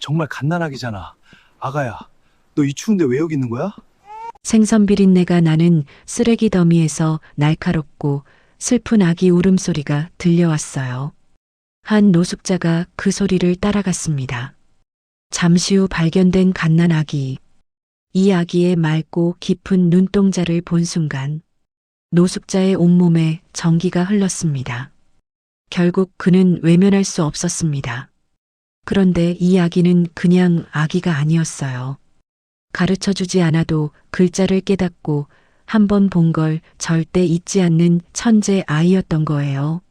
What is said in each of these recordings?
정말 갓난아기잖아. 아가야, 너 이 추운데 왜 여기 있는 거야? 생선 비린내가 나는 쓰레기 더미에서 날카롭고 슬픈 아기 울음소리가 들려왔어요. 한 노숙자가 그 소리를 따라갔습니다. 잠시 후 발견된 갓난 아기. 이 아기의 맑고 깊은 눈동자를 본 순간 노숙자의 온몸에 전기가 흘렀습니다. 결국 그는 외면할 수 없었습니다. 그런데 이 아기는 그냥 아기가 아니었어요. 가르쳐 주지 않아도 글자를 깨닫고 한 번 본 걸 절대 잊지 않는 천재 아이였던 거예요.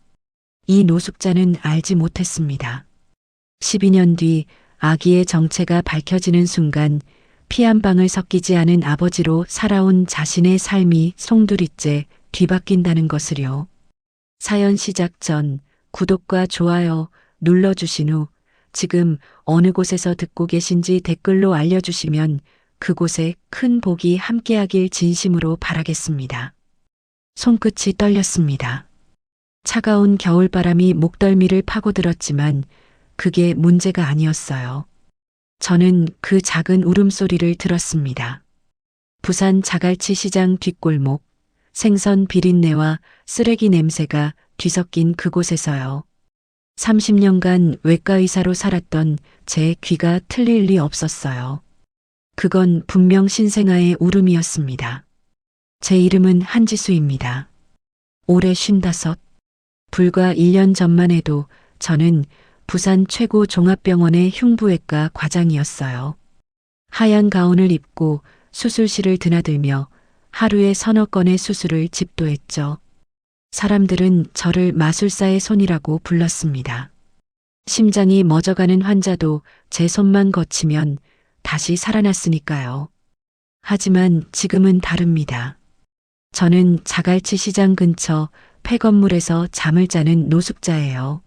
이 노숙자는 알지 못했습니다. 12년 뒤 아기의 정체가 밝혀지는 순간 피 한 방울 섞이지 않은 아버지로 살아온 자신의 삶이 송두리째 뒤바뀐다는 것을요. 사연 시작 전 구독과 좋아요 눌러주신 후 지금 어느 곳에서 듣고 계신지 댓글로 알려주시면 그곳에 큰 복이 함께하길 진심으로 바라겠습니다. 손끝이 떨렸습니다. 차가운 겨울바람이 목덜미를 파고들었지만 그게 문제가 아니었어요. 저는 그 작은 울음소리를 들었습니다. 부산 자갈치 시장 뒷골목, 생선 비린내와 쓰레기 냄새가 뒤섞인 그곳에서요. 30년간 외과의사로 살았던 제 귀가 틀릴 리 없었어요. 그건 분명 신생아의 울음이었습니다. 제 이름은 한지수입니다. 올해 55. 불과 1년 전만 해도 저는 부산 최고 종합병원의 흉부외과 과장이었어요. 하얀 가운을 입고 수술실을 드나들며 하루에 서너 건의 수술을 집도했죠. 사람들은 저를 마술사의 손이라고 불렀습니다. 심장이 멎어가는 환자도 제 손만 거치면 다시 살아났으니까요. 하지만 지금은 다릅니다. 저는 자갈치 시장 근처 폐건물에서 잠을 자는 노숙자예요.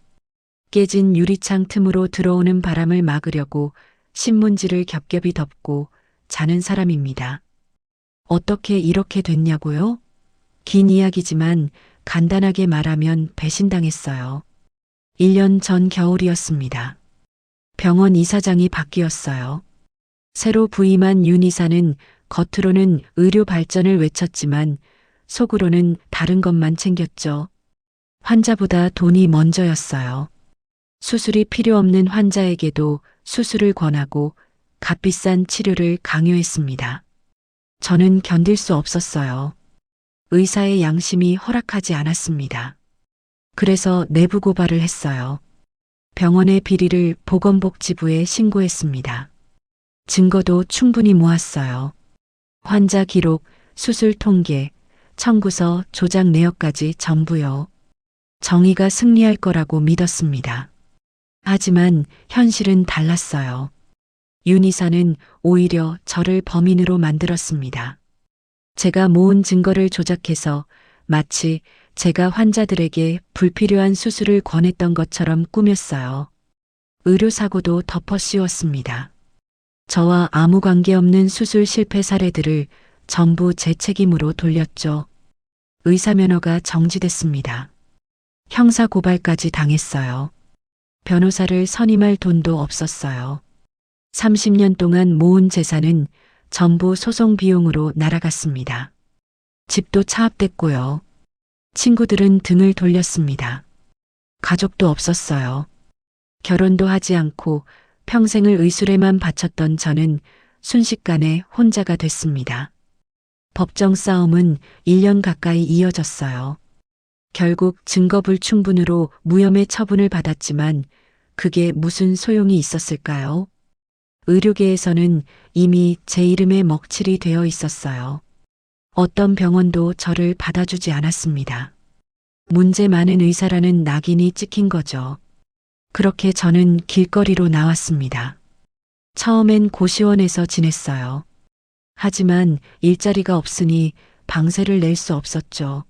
깨진 유리창 틈으로 들어오는 바람을 막으려고 신문지를 겹겹이 덮고 자는 사람입니다. 어떻게 이렇게 됐냐고요? 긴 이야기지만 간단하게 말하면 배신당했어요. 1년 전 겨울이었습니다. 병원 이사장이 바뀌었어요. 새로 부임한 윤 이사는 겉으로는 의료 발전을 외쳤지만 속으로는 다른 것만 챙겼죠. 환자보다 돈이 먼저였어요. 수술이 필요 없는 환자에게도 수술을 권하고 값비싼 치료를 강요했습니다. 저는 견딜 수 없었어요. 의사의 양심이 허락하지 않았습니다. 그래서 내부 고발을 했어요. 병원의 비리를 보건복지부에 신고했습니다. 증거도 충분히 모았어요. 환자 기록, 수술 통계, 청구서, 조작 내역까지 전부요. 정의가 승리할 거라고 믿었습니다. 하지만 현실은 달랐어요. 윤 이사는 오히려 저를 범인으로 만들었습니다. 제가 모은 증거를 조작해서 마치 제가 환자들에게 불필요한 수술을 권했던 것처럼 꾸몄어요. 의료사고도 덮어 씌웠습니다. 저와 아무 관계없는 수술 실패 사례들을 전부 제 책임으로 돌렸죠. 의사면허가 정지됐습니다. 형사고발까지 당했어요. 변호사를 선임할 돈도 없었어요. 30년 동안 모은 재산은 전부 소송 비용으로 날아갔습니다. 집도 차압됐고요. 친구들은 등을 돌렸습니다. 가족도 없었어요. 결혼도 하지 않고 평생을 의술에만 바쳤던 저는 순식간에 혼자가 됐습니다. 법정 싸움은 1년 가까이 이어졌어요. 결국 증거 불충분으로 무혐의 처분을 받았지만 그게 무슨 소용이 있었을까요? 의료계에서는 이미 제 이름에 먹칠이 되어 있었어요. 어떤 병원도 저를 받아주지 않았습니다. 문제 많은 의사라는 낙인이 찍힌 거죠. 그렇게 저는 길거리로 나왔습니다. 처음엔 고시원에서 지냈어요. 하지만 일자리가 없으니 방세를 낼 수 없었죠.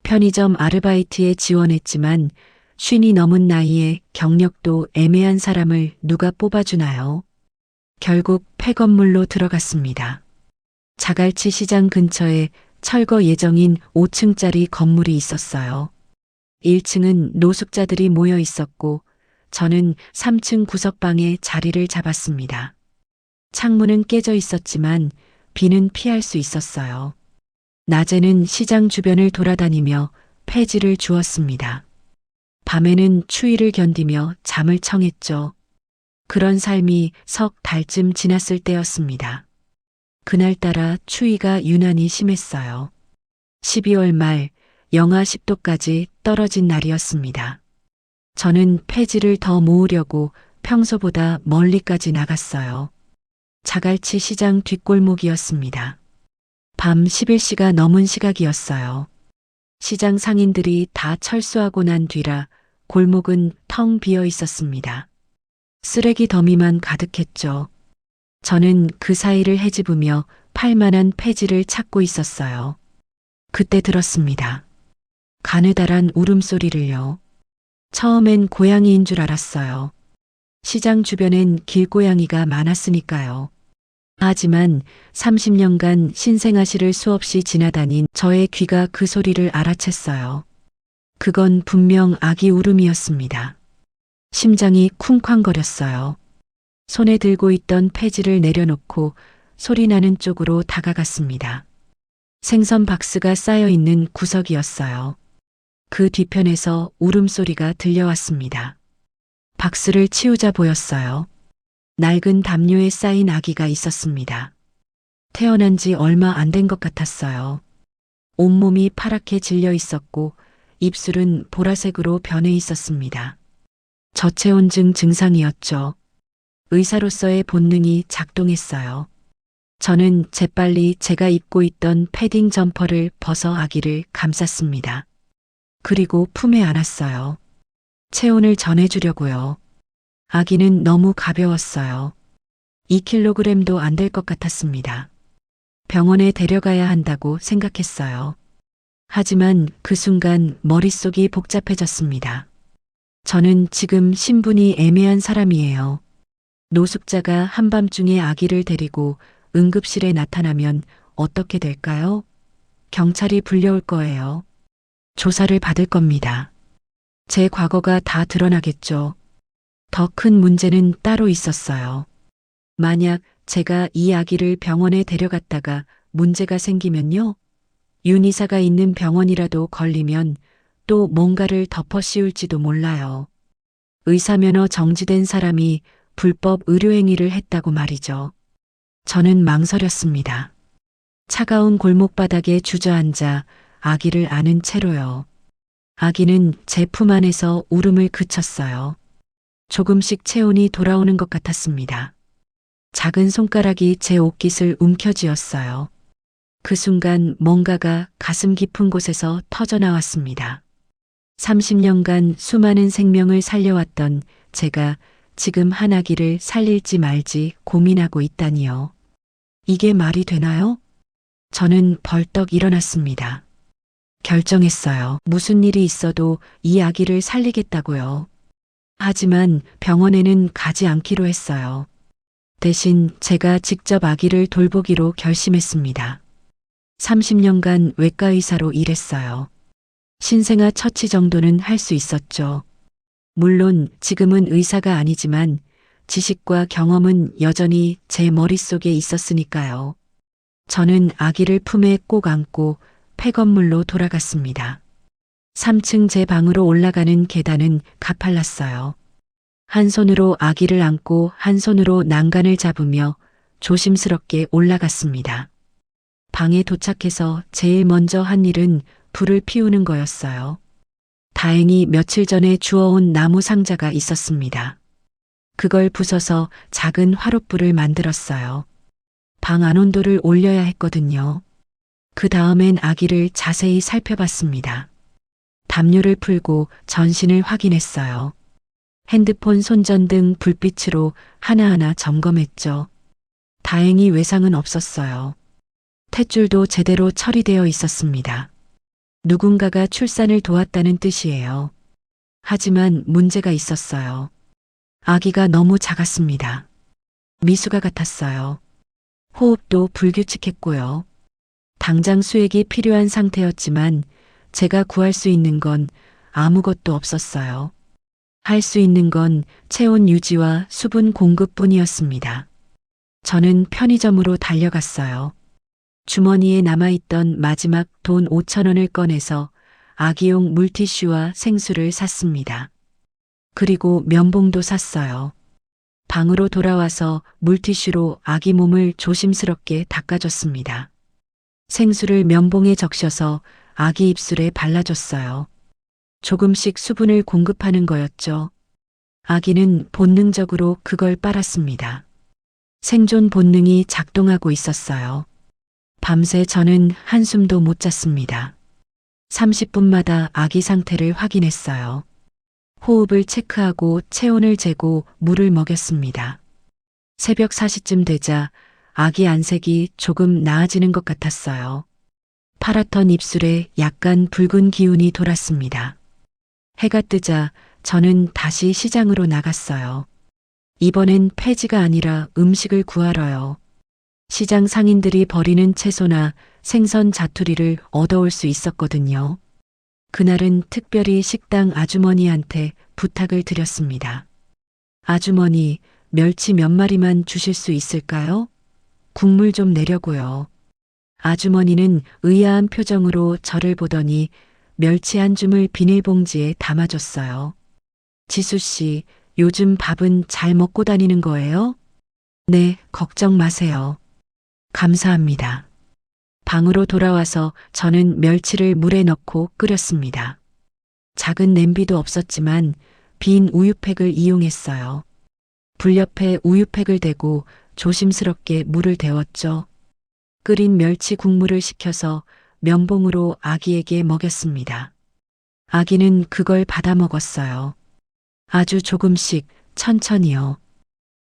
편의점 아르바이트에 지원했지만 50이 넘은 나이에 경력도 애매한 사람을 누가 뽑아주나요? 결국 폐건물로 들어갔습니다. 자갈치 시장 근처에 철거 예정인 5층짜리 건물이 있었어요. 1층은 노숙자들이 모여 있었고 저는 3층 구석방에 자리를 잡았습니다. 창문은 깨져 있었지만 비는 피할 수 있었어요. 낮에는 시장 주변을 돌아다니며 폐지를 주었습니다. 밤에는 추위를 견디며 잠을 청했죠. 그런 삶이 석 달쯤 지났을 때였습니다. 그날따라 추위가 유난히 심했어요. 12월 말 영하 10도까지 떨어진 날이었습니다. 저는 폐지를 더 모으려고 평소보다 멀리까지 나갔어요. 자갈치 시장 뒷골목이었습니다. 밤 11시가 넘은 시각이었어요. 시장 상인들이 다 철수하고 난 뒤라 골목은 텅 비어 있었습니다. 쓰레기 더미만 가득했죠. 저는 그 사이를 헤집으며 팔만한 폐지를 찾고 있었어요. 그때 들었습니다. 가느다란 울음소리를요. 처음엔 고양이인 줄 알았어요. 시장 주변엔 길고양이가 많았으니까요. 하지만 30년간 신생아시를 수없이 지나다닌 저의 귀가 그 소리를 알아챘어요. 그건 분명 아기 울음이었습니다. 심장이 쿵쾅거렸어요. 손에 들고 있던 폐지를 내려놓고 소리나는 쪽으로 다가갔습니다. 생선 박스가 쌓여 있는 구석이었어요. 그 뒤편에서 울음소리가 들려왔습니다. 박스를 치우자 보였어요. 낡은 담요에 쌓인 아기가 있었습니다. 태어난 지 얼마 안 된 것 같았어요. 온몸이 파랗게 질려 있었고 입술은 보라색으로 변해 있었습니다. 저체온증 증상이었죠. 의사로서의 본능이 작동했어요. 저는 재빨리 제가 입고 있던 패딩 점퍼를 벗어 아기를 감쌌습니다. 그리고 품에 안았어요. 체온을 전해주려고요. 아기는 너무 가벼웠어요. 2kg도 안 될 것 같았습니다. 병원에 데려가야 한다고 생각했어요. 하지만 그 순간 머릿속이 복잡해졌습니다. 저는 지금 신분이 애매한 사람이에요. 노숙자가 한밤중에 아기를 데리고 응급실에 나타나면 어떻게 될까요? 경찰이 불려올 거예요. 조사를 받을 겁니다. 제 과거가 다 드러나겠죠. 더 큰 문제는 따로 있었어요. 만약 제가 이 아기를 병원에 데려갔다가 문제가 생기면요. 윤이사가 있는 병원이라도 걸리면 또 뭔가를 덮어 씌울지도 몰라요. 의사면허 정지된 사람이 불법 의료행위를 했다고 말이죠. 저는 망설였습니다. 차가운 골목바닥에 주저앉아 아기를 안은 채로요. 아기는 제 품 안에서 울음을 그쳤어요. 조금씩 체온이 돌아오는 것 같았습니다. 작은 손가락이 제 옷깃을 움켜쥐었어요. 그 순간 뭔가가 가슴 깊은 곳에서 터져나왔습니다. 30년간 수많은 생명을 살려왔던 제가 지금 한 아기를 살릴지 말지 고민하고 있다니요. 이게 말이 되나요? 저는 벌떡 일어났습니다. 결정했어요. 무슨 일이 있어도 이 아기를 살리겠다고요. 하지만 병원에는 가지 않기로 했어요. 대신 제가 직접 아기를 돌보기로 결심했습니다. 30년간 외과의사로 일했어요. 신생아 처치 정도는 할 수 있었죠. 물론 지금은 의사가 아니지만 지식과 경험은 여전히 제 머릿속에 있었으니까요. 저는 아기를 품에 꼭 안고 폐건물로 돌아갔습니다. 3층 제 방으로 올라가는 계단은 가팔랐어요. 한 손으로 아기를 안고 한 손으로 난간을 잡으며 조심스럽게 올라갔습니다. 방에 도착해서 제일 먼저 한 일은 불을 피우는 거였어요. 다행히 며칠 전에 주워온 나무 상자가 있었습니다. 그걸 부숴서 작은 화롯불을 만들었어요. 방 안 온도를 올려야 했거든요. 그 다음엔 아기를 자세히 살펴봤습니다. 담요를 풀고 전신을 확인했어요. 핸드폰 손전등 불빛으로 하나하나 점검했죠. 다행히 외상은 없었어요. 탯줄도 제대로 처리되어 있었습니다. 누군가가 출산을 도왔다는 뜻이에요. 하지만 문제가 있었어요. 아기가 너무 작았습니다. 미수가 같았어요. 호흡도 불규칙했고요. 당장 수액이 필요한 상태였지만 제가 구할 수 있는 건 아무것도 없었어요. 할 수 있는 건 체온 유지와 수분 공급뿐이었습니다. 저는 편의점으로 달려갔어요. 주머니에 남아있던 마지막 돈 5천 원을 꺼내서 아기용 물티슈와 생수를 샀습니다. 그리고 면봉도 샀어요. 방으로 돌아와서 물티슈로 아기 몸을 조심스럽게 닦아줬습니다. 생수를 면봉에 적셔서 아기 입술에 발라줬어요. 조금씩 수분을 공급하는 거였죠. 아기는 본능적으로 그걸 빨았습니다. 생존 본능이 작동하고 있었어요. 밤새 저는 한숨도 못 잤습니다. 30분마다 아기 상태를 확인했어요. 호흡을 체크하고 체온을 재고 물을 먹였습니다. 새벽 4시쯤 되자 아기 안색이 조금 나아지는 것 같았어요. 파랗던 입술에 약간 붉은 기운이 돌았습니다. 해가 뜨자 저는 다시 시장으로 나갔어요. 이번엔 폐지가 아니라 음식을 구하러요. 시장 상인들이 버리는 채소나 생선 자투리를 얻어올 수 있었거든요. 그날은 특별히 식당 아주머니한테 부탁을 드렸습니다. 아주머니, 멸치 몇 마리만 주실 수 있을까요? 국물 좀 내려고요. 아주머니는 의아한 표정으로 저를 보더니 멸치 한 줌을 비닐봉지에 담아줬어요. 지수 씨, 요즘 밥은 잘 먹고 다니는 거예요? 네, 걱정 마세요. 감사합니다. 방으로 돌아와서 저는 멸치를 물에 넣고 끓였습니다. 작은 냄비도 없었지만 빈 우유팩을 이용했어요. 불 옆에 우유팩을 대고 조심스럽게 물을 데웠죠. 끓인 멸치 국물을 식혀서 면봉으로 아기에게 먹였습니다. 아기는 그걸 받아 먹었어요. 아주 조금씩 천천히요.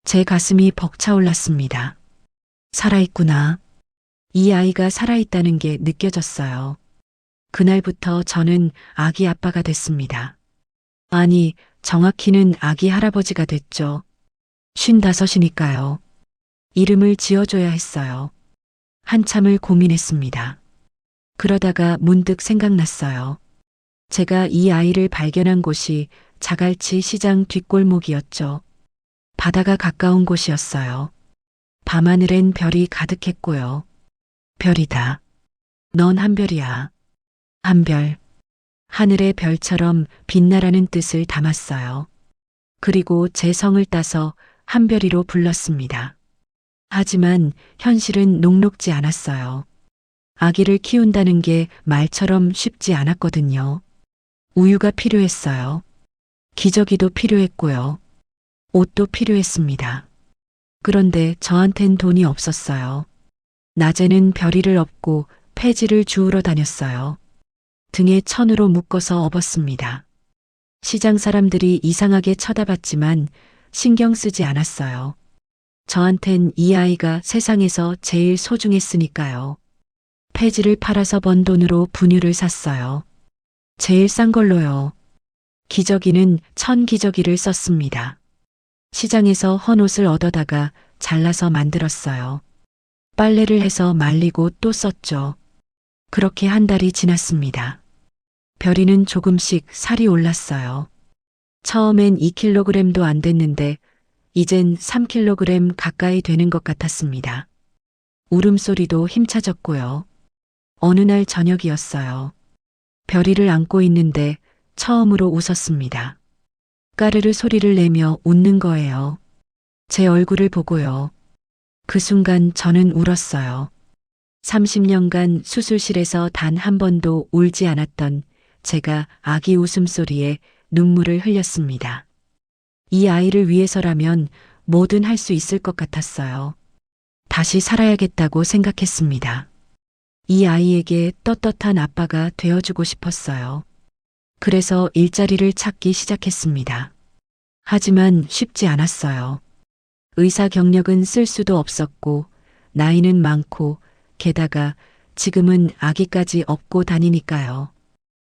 제 가슴이 벅차올랐습니다. 살아있구나. 이 아이가 살아있다는 게 느껴졌어요. 그날부터 저는 아기 아빠가 됐습니다. 아니, 정확히는 아기 할아버지가 됐죠. 55이니까요. 이름을 지어줘야 했어요. 한참을 고민했습니다. 그러다가 문득 생각났어요. 제가 이 아이를 발견한 곳이 자갈치 시장 뒷골목이었죠. 바다가 가까운 곳이었어요. 밤하늘엔 별이 가득했고요. 별이다. 넌 한별이야. 한별. 하늘의 별처럼 빛나라는 뜻을 담았어요. 그리고 제 성을 따서 한별이로 불렀습니다. 하지만 현실은 녹록지 않았어요. 아기를 키운다는 게 말처럼 쉽지 않았거든요. 우유가 필요했어요. 기저귀도 필요했고요. 옷도 필요했습니다. 그런데 저한텐 돈이 없었어요. 낮에는 별이를 업고 폐지를 주우러 다녔어요. 등에 천으로 묶어서 업었습니다. 시장 사람들이 이상하게 쳐다봤지만 신경 쓰지 않았어요. 저한텐 이 아이가 세상에서 제일 소중했으니까요. 폐지를 팔아서 번 돈으로 분유를 샀어요. 제일 싼 걸로요. 기저귀는 1000기저귀를 썼습니다. 시장에서 헌 옷을 얻어다가 잘라서 만들었어요. 빨래를 해서 말리고 또 썼죠. 그렇게 한 달이 지났습니다. 별이는 조금씩 살이 올랐어요. 처음엔 2kg도 안 됐는데 이젠 3kg 가까이 되는 것 같았습니다. 울음소리도 힘차졌고요. 어느 날 저녁이었어요. 별이를 안고 있는데 처음으로 웃었습니다. 까르르 소리를 내며 웃는 거예요. 제 얼굴을 보고요. 그 순간 저는 울었어요. 30년간 수술실에서 단 한 번도 울지 않았던 제가 아기 웃음소리에 눈물을 흘렸습니다. 이 아이를 위해서라면 뭐든 할 수 있을 것 같았어요. 다시 살아야겠다고 생각했습니다. 이 아이에게 떳떳한 아빠가 되어주고 싶었어요. 그래서 일자리를 찾기 시작했습니다. 하지만 쉽지 않았어요. 의사 경력은 쓸 수도 없었고 나이는 많고 게다가 지금은 아기까지 업고 다니니까요.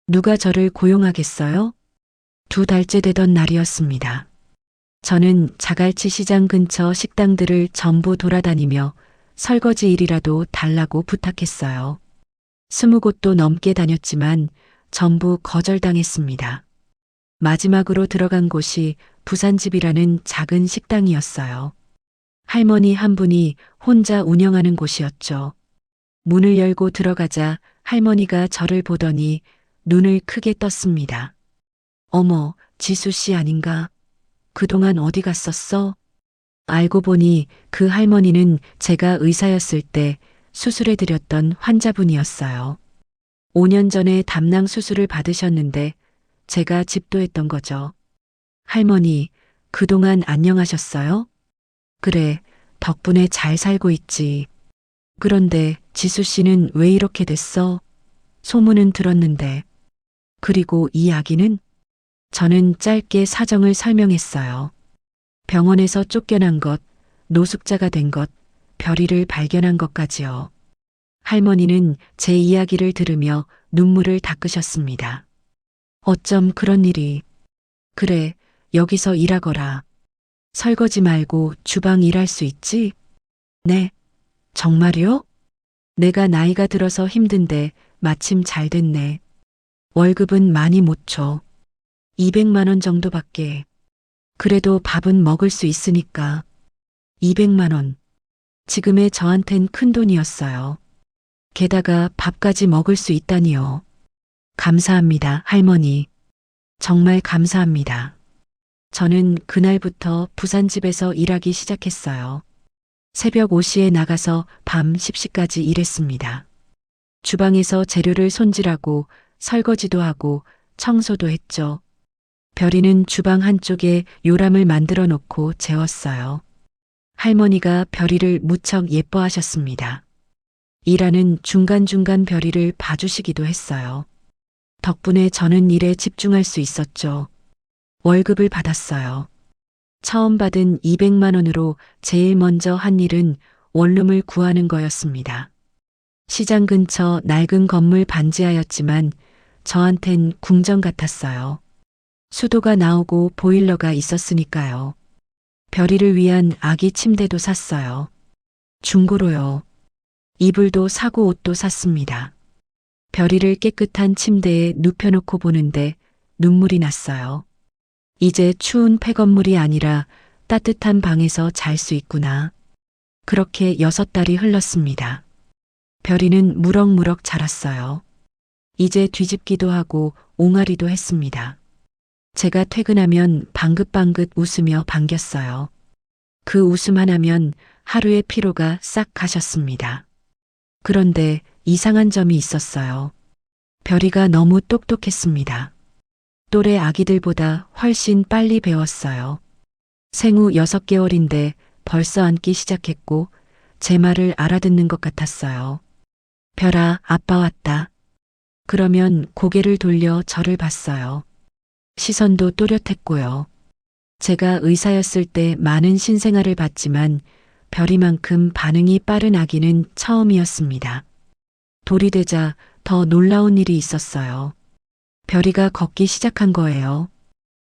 누가 저를 고용하겠어요? 2달째 되던 날이었습니다. 저는 자갈치 시장 근처 식당들을 전부 돌아다니며 설거지 일이라도 달라고 부탁했어요. 20곳도 넘게 다녔지만 전부 거절당했습니다. 마지막으로 들어간 곳이 부산집이라는 작은 식당이었어요. 할머니 한 분이 혼자 운영하는 곳이었죠. 문을 열고 들어가자 할머니가 저를 보더니 눈을 크게 떴습니다. 어머, 지수 씨 아닌가? 그동안 어디 갔었어? 알고 보니 그 할머니는 제가 의사였을 때 수술해드렸던 환자분이었어요. 5년 전에 담낭 수술을 받으셨는데 제가 집도했던 거죠. 할머니, 그동안 안녕하셨어요? 그래, 덕분에 잘 살고 있지. 그런데 지수 씨는 왜 이렇게 됐어? 소문은 들었는데. 그리고 이 아기는? 저는 짧게 사정을 설명했어요. 병원에서 쫓겨난 것, 노숙자가 된 것, 별이를 발견한 것까지요. 할머니는 제 이야기를 들으며 눈물을 닦으셨습니다. 어쩜 그런 일이. 그래, 여기서 일하거라. 설거지 말고 주방 일할 수 있지? 네. 정말요? 내가 나이가 들어서 힘든데 마침 잘 됐네. 월급은 많이 못 줘. 200만 원 정도밖에. 그래도 밥은 먹을 수 있으니까. 200만 원. 지금의 저한텐 큰 돈이었어요. 게다가 밥까지 먹을 수 있다니요. 감사합니다, 할머니. 정말 감사합니다. 저는 그날부터 부산집에서 일하기 시작했어요. 새벽 5시에 나가서 밤 10시까지 일했습니다. 주방에서 재료를 손질하고 설거지도 하고 청소도 했죠. 별이는 주방 한쪽에 요람을 만들어 놓고 재웠어요. 할머니가 별이를 무척 예뻐하셨습니다. 일하는 중간중간 별이를 봐주시기도 했어요. 덕분에 저는 일에 집중할 수 있었죠. 월급을 받았어요. 처음 받은 200만 원으로 제일 먼저 한 일은 원룸을 구하는 거였습니다. 시장 근처 낡은 건물 반지하였지만 저한텐 궁전 같았어요. 수도가 나오고 보일러가 있었으니까요. 별이를 위한 아기 침대도 샀어요. 중고로요. 이불도 사고 옷도 샀습니다. 별이를 깨끗한 침대에 눕혀놓고 보는데 눈물이 났어요. 이제 추운 폐건물이 아니라 따뜻한 방에서 잘 수 있구나. 그렇게 6달이 흘렀습니다. 별이는 무럭무럭 자랐어요. 이제 뒤집기도 하고 옹알이도 했습니다. 제가 퇴근하면 방긋방긋 웃으며 반겼어요. 그 웃음 하나면 하루의 피로가 싹 가셨습니다. 그런데 이상한 점이 있었어요. 별이가 너무 똑똑했습니다. 또래 아기들보다 훨씬 빨리 배웠어요. 생후 6개월인데 벌써 앉기 시작했고 제 말을 알아듣는 것 같았어요. 별아, 아빠 왔다. 그러면 고개를 돌려 저를 봤어요. 시선도 또렷했고요. 제가 의사였을 때 많은 신생아를 봤지만 별이만큼 반응이 빠른 아기는 처음이었습니다. 돌이 되자 더 놀라운 일이 있었어요. 별이가 걷기 시작한 거예요.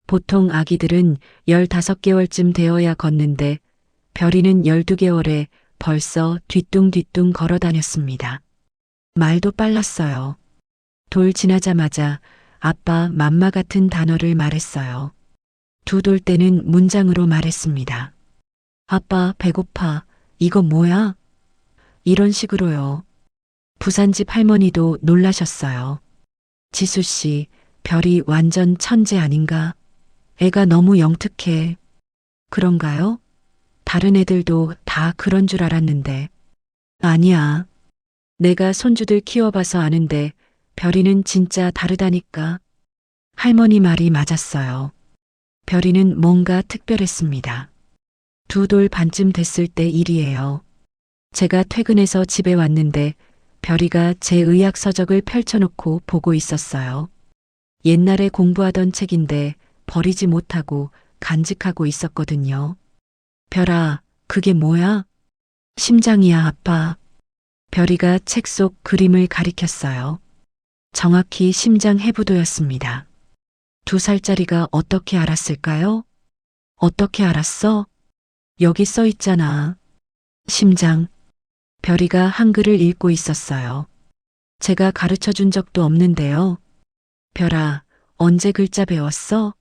보통 아기들은 15개월쯤 되어야 걷는데 별이는 12개월에 벌써 뒤뚱뒤뚱 걸어 다녔습니다. 말도 빨랐어요. 돌 지나자마자 아빠 맘마 같은 단어를 말했어요. 두 돌 때는 문장으로 말했습니다. 아빠 배고파. 이거 뭐야? 이런 식으로요. 부산집 할머니도 놀라셨어요. 지수 씨, 별이 완전 천재 아닌가? 애가 너무 영특해. 그런가요? 다른 애들도 다 그런 줄 알았는데. 아니야. 내가 손주들 키워봐서 아는데 별이는 진짜 다르다니까. 할머니 말이 맞았어요. 별이는 뭔가 특별했습니다. 2돌 반쯤 됐을 때 일이에요. 제가 퇴근해서 집에 왔는데 별이가 제 의학 서적을 펼쳐놓고 보고 있었어요. 옛날에 공부하던 책인데 버리지 못하고 간직하고 있었거든요. 별아, 그게 뭐야? 심장이야, 아빠. 별이가 책 속 그림을 가리켰어요. 정확히 심장 해부도였습니다. 2살짜리가 어떻게 알았을까요? 어떻게 알았어? 여기 써 있잖아. 심장. 별이가 한글을 읽고 있었어요. 제가 가르쳐 준 적도 없는데요. 별아, 언제 글자 배웠어?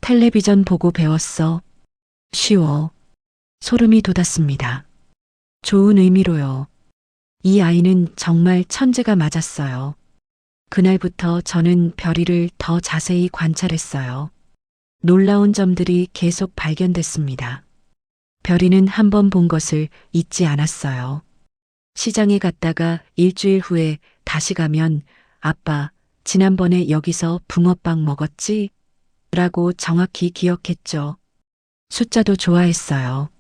텔레비전 보고 배웠어. 쉬워. 소름이 돋았습니다. 좋은 의미로요. 이 아이는 정말 천재가 맞았어요. 그날부터 저는 별이를 더 자세히 관찰했어요. 놀라운 점들이 계속 발견됐습니다. 별이는 한 번 본 것을 잊지 않았어요. 시장에 갔다가 일주일 후에 다시 가면 아빠, 지난번에 여기서 붕어빵 먹었지? 라고 정확히 기억했죠. 숫자도 좋아했어요.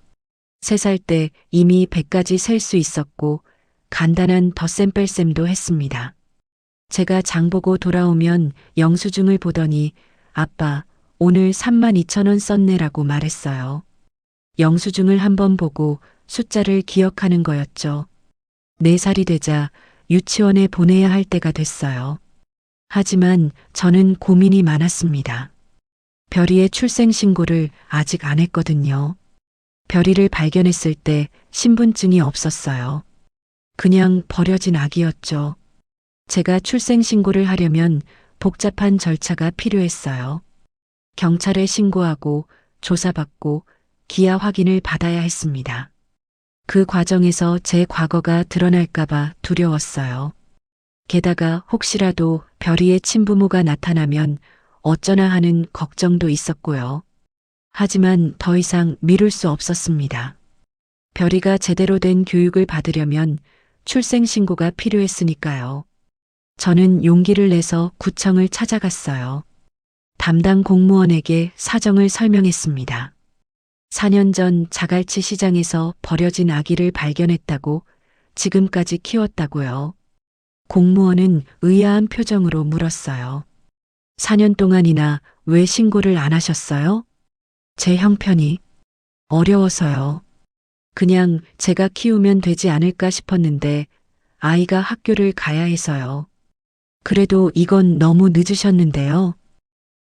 3살 때 이미 100까지 셀 수 있었고 간단한 덧셈 뺄셈도 했습니다. 제가 장 보고 돌아오면 영수증을 보더니 아빠, 오늘 32,000원 썼네라고 말했어요. 영수증을 한번 보고 숫자를 기억하는 거였죠. 4살이 되자 유치원에 보내야 할 때가 됐어요. 하지만 저는 고민이 많았습니다. 별이의 출생신고를 아직 안 했거든요. 별이를 발견했을 때 신분증이 없었어요. 그냥 버려진 아기였죠. 제가 출생신고를 하려면 복잡한 절차가 필요했어요. 경찰에 신고하고 조사받고 기아 확인을 받아야 했습니다. 그 과정에서 제 과거가 드러날까봐 두려웠어요. 게다가 혹시라도 별이의 친부모가 나타나면 어쩌나 하는 걱정도 있었고요. 하지만 더 이상 미룰 수 없었습니다. 별이가 제대로 된 교육을 받으려면 출생신고가 필요했으니까요. 저는 용기를 내서 구청을 찾아갔어요. 담당 공무원에게 사정을 설명했습니다. 4년 전 자갈치 시장에서 버려진 아기를 발견했다고, 지금까지 키웠다고요. 공무원은 의아한 표정으로 물었어요. 4년 동안이나 왜 신고를 안 하셨어요? 제 형편이 어려워서요. 그냥 제가 키우면 되지 않을까 싶었는데 아이가 학교를 가야 해서요. 그래도 이건 너무 늦으셨는데요.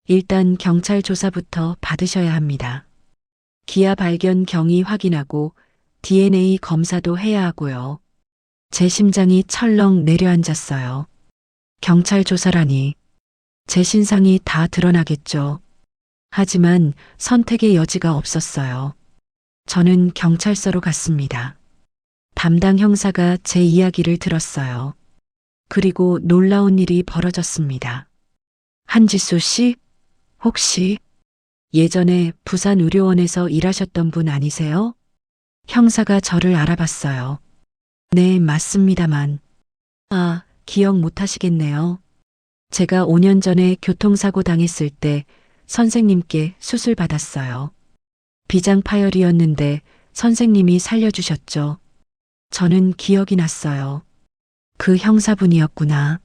일단 경찰 조사부터 받으셔야 합니다. 기아 발견 경위 확인하고 DNA 검사도 해야 하고요. 제 심장이 철렁 내려앉았어요. 경찰 조사라니. 제 신상이 다 드러나겠죠. 하지만 선택의 여지가 없었어요. 저는 경찰서로 갔습니다. 담당 형사가 제 이야기를 들었어요. 그리고 놀라운 일이 벌어졌습니다. 한지수 씨? 혹시 예전에 부산의료원에서 일하셨던 분 아니세요? 형사가 저를 알아봤어요. 네, 맞습니다만. 아, 기억 못 하시겠네요. 제가 5년 전에 교통사고 당했을 때 선생님께 수술 받았어요. 비장 파열이었는데 선생님이 살려주셨죠. 저는 기억이 났어요. 그 형사분이었구나.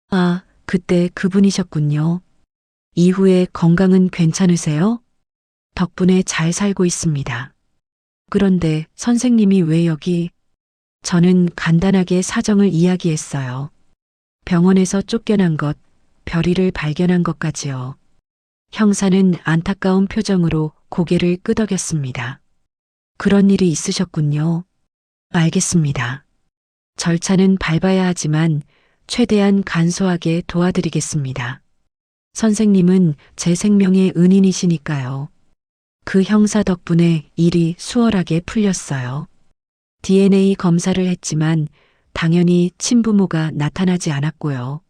아, 그때 그분이셨군요. 이후에 건강은 괜찮으세요? 덕분에 잘 살고 있습니다. 그런데 선생님이 왜 여기? 저는 간단하게 사정을 이야기했어요. 병원에서 쫓겨난 것, 별이를 발견한 것까지요. 형사는 안타까운 표정으로 고개를 끄덕였습니다. 그런 일이 있으셨군요. 알겠습니다. 절차는 밟아야 하지만 최대한 간소하게 도와드리겠습니다. 선생님은 제 생명의 은인이시니까요. 그 형사 덕분에 일이 수월하게 풀렸어요. DNA 검사를 했지만 당연히 친부모가 나타나지 않았고요.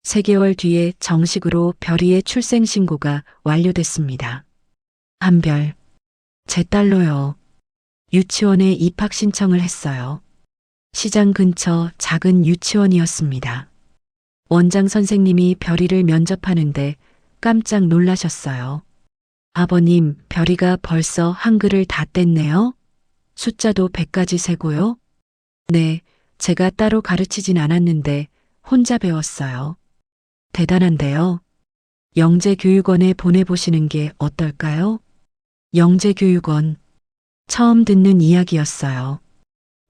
3개월 뒤에 정식으로 별이의 출생신고가 완료됐습니다. 한별, 제 딸로요. 유치원에 입학 신청을 했어요. 시장 근처 작은 유치원이었습니다. 원장 선생님이 별이를 면접하는데 깜짝 놀라셨어요. 아버님, 별이가 벌써 한글을 다 뗐네요? 숫자도 100까지 세고요? 네, 제가 따로 가르치진 않았는데 혼자 배웠어요. 대단한데요. 영재교육원에 보내보시는 게 어떨까요? 영재교육원. 처음 듣는 이야기였어요.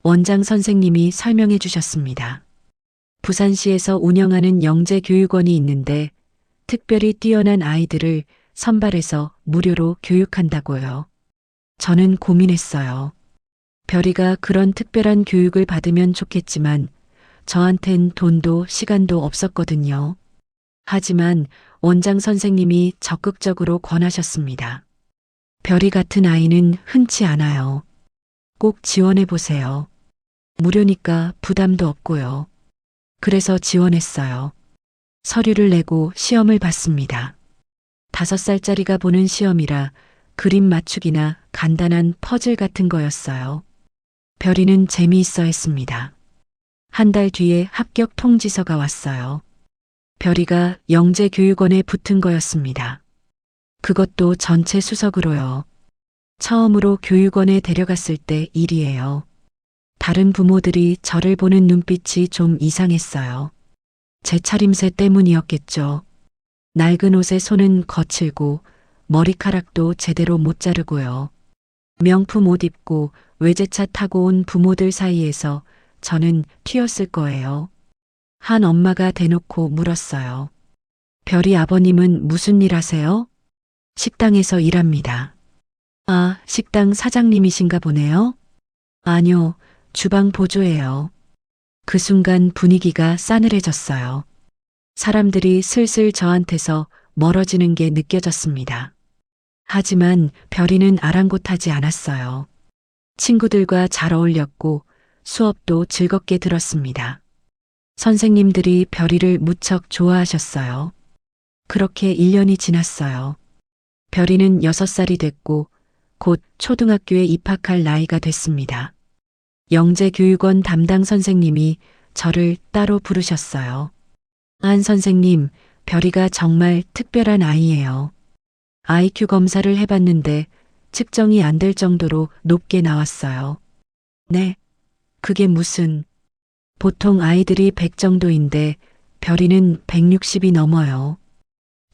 원장 선생님이 설명해 주셨습니다. 부산시에서 운영하는 영재교육원이 있는데 특별히 뛰어난 아이들을 선발해서 무료로 교육한다고요. 저는 고민했어요. 별이가 그런 특별한 교육을 받으면 좋겠지만 저한텐 돈도 시간도 없었거든요. 하지만 원장 선생님이 적극적으로 권하셨습니다. 별이 같은 아이는 흔치 않아요. 꼭 지원해 보세요. 무료니까 부담도 없고요. 그래서 지원했어요. 서류를 내고 시험을 봤습니다. 5살짜리가 보는 시험이라 그림 맞추기나 간단한 퍼즐 같은 거였어요. 별이는 재미있어 했습니다. 한 달 뒤에 합격 통지서가 왔어요. 별이가 영재교육원에 붙은 거였습니다. 그것도 전체 수석으로요. 처음으로 교육원에 데려갔을 때 일이에요. 다른 부모들이 저를 보는 눈빛이 좀 이상했어요. 제 차림새 때문이었겠죠. 낡은 옷에 손은 거칠고 머리카락도 제대로 못 자르고요. 명품 옷 입고 외제차 타고 온 부모들 사이에서 저는 튀었을 거예요. 한 엄마가 대놓고 물었어요. 별이 아버님은 무슨 일 하세요? 식당에서 일합니다. 아, 식당 사장님이신가 보네요? 아니요, 주방 보조예요. 그 순간 분위기가 싸늘해졌어요. 사람들이 슬슬 저한테서 멀어지는 게 느껴졌습니다. 하지만 별이는 아랑곳하지 않았어요. 친구들과 잘 어울렸고 수업도 즐겁게 들었습니다. 선생님들이 별이를 무척 좋아하셨어요. 그렇게 1년이 지났어요. 별이는 6살이 됐고 곧 초등학교에 입학할 나이가 됐습니다. 영재교육원 담당 선생님이 저를 따로 부르셨어요. 안 선생님, 별이가 정말 특별한 아이예요. IQ 검사를 해봤는데 측정이 안 될 정도로 높게 나왔어요. 네, 그게 무슨... 보통 아이들이 100 정도인데 별이는 160이 넘어요.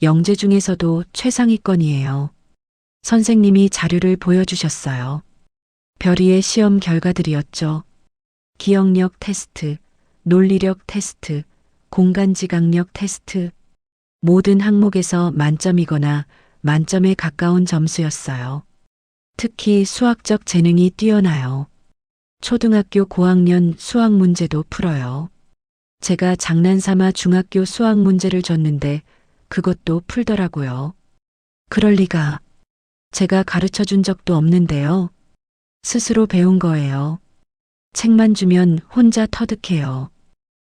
영재 중에서도 최상위권이에요. 선생님이 자료를 보여주셨어요. 별이의 시험 결과들이었죠. 기억력 테스트, 논리력 테스트, 공간지각력 테스트. 모든 항목에서 만점이거나 만점에 가까운 점수였어요. 특히 수학적 재능이 뛰어나요. 초등학교 고학년 수학 문제도 풀어요. 제가 장난삼아 중학교 수학 문제를 줬는데 그것도 풀더라고요. 그럴 리가. 제가 가르쳐 준 적도 없는데요. 스스로 배운 거예요. 책만 주면 혼자 터득해요.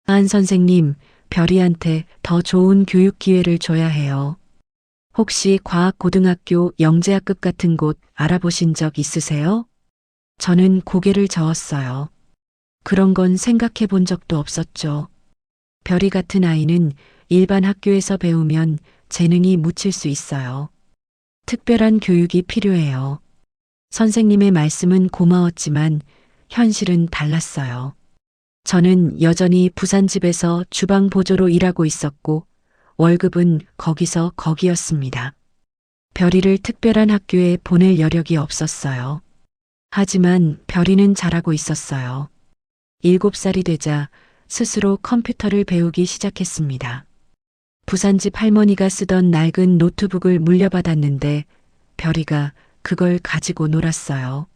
안 선생님, 별이한테 더 좋은 교육 기회를 줘야 해요. 혹시 과학고등학교 영재학급 같은 곳 알아보신 적 있으세요? 저는 고개를 저었어요. 그런 건 생각해 본 적도 없었죠. 별이 같은 아이는 일반 학교에서 배우면 재능이 묻힐 수 있어요. 특별한 교육이 필요해요. 선생님의 말씀은 고마웠지만 현실은 달랐어요. 저는 여전히 부산집에서 주방 보조로 일하고 있었고 월급은 거기서 거기였습니다. 별이를 특별한 학교에 보낼 여력이 없었어요. 하지만 별이는 잘하고 있었어요. 7살이 되자 스스로 컴퓨터를 배우기 시작했습니다. 부산집 할머니가 쓰던 낡은 노트북을 물려받았는데 별이가 그걸 가지고 놀았어요.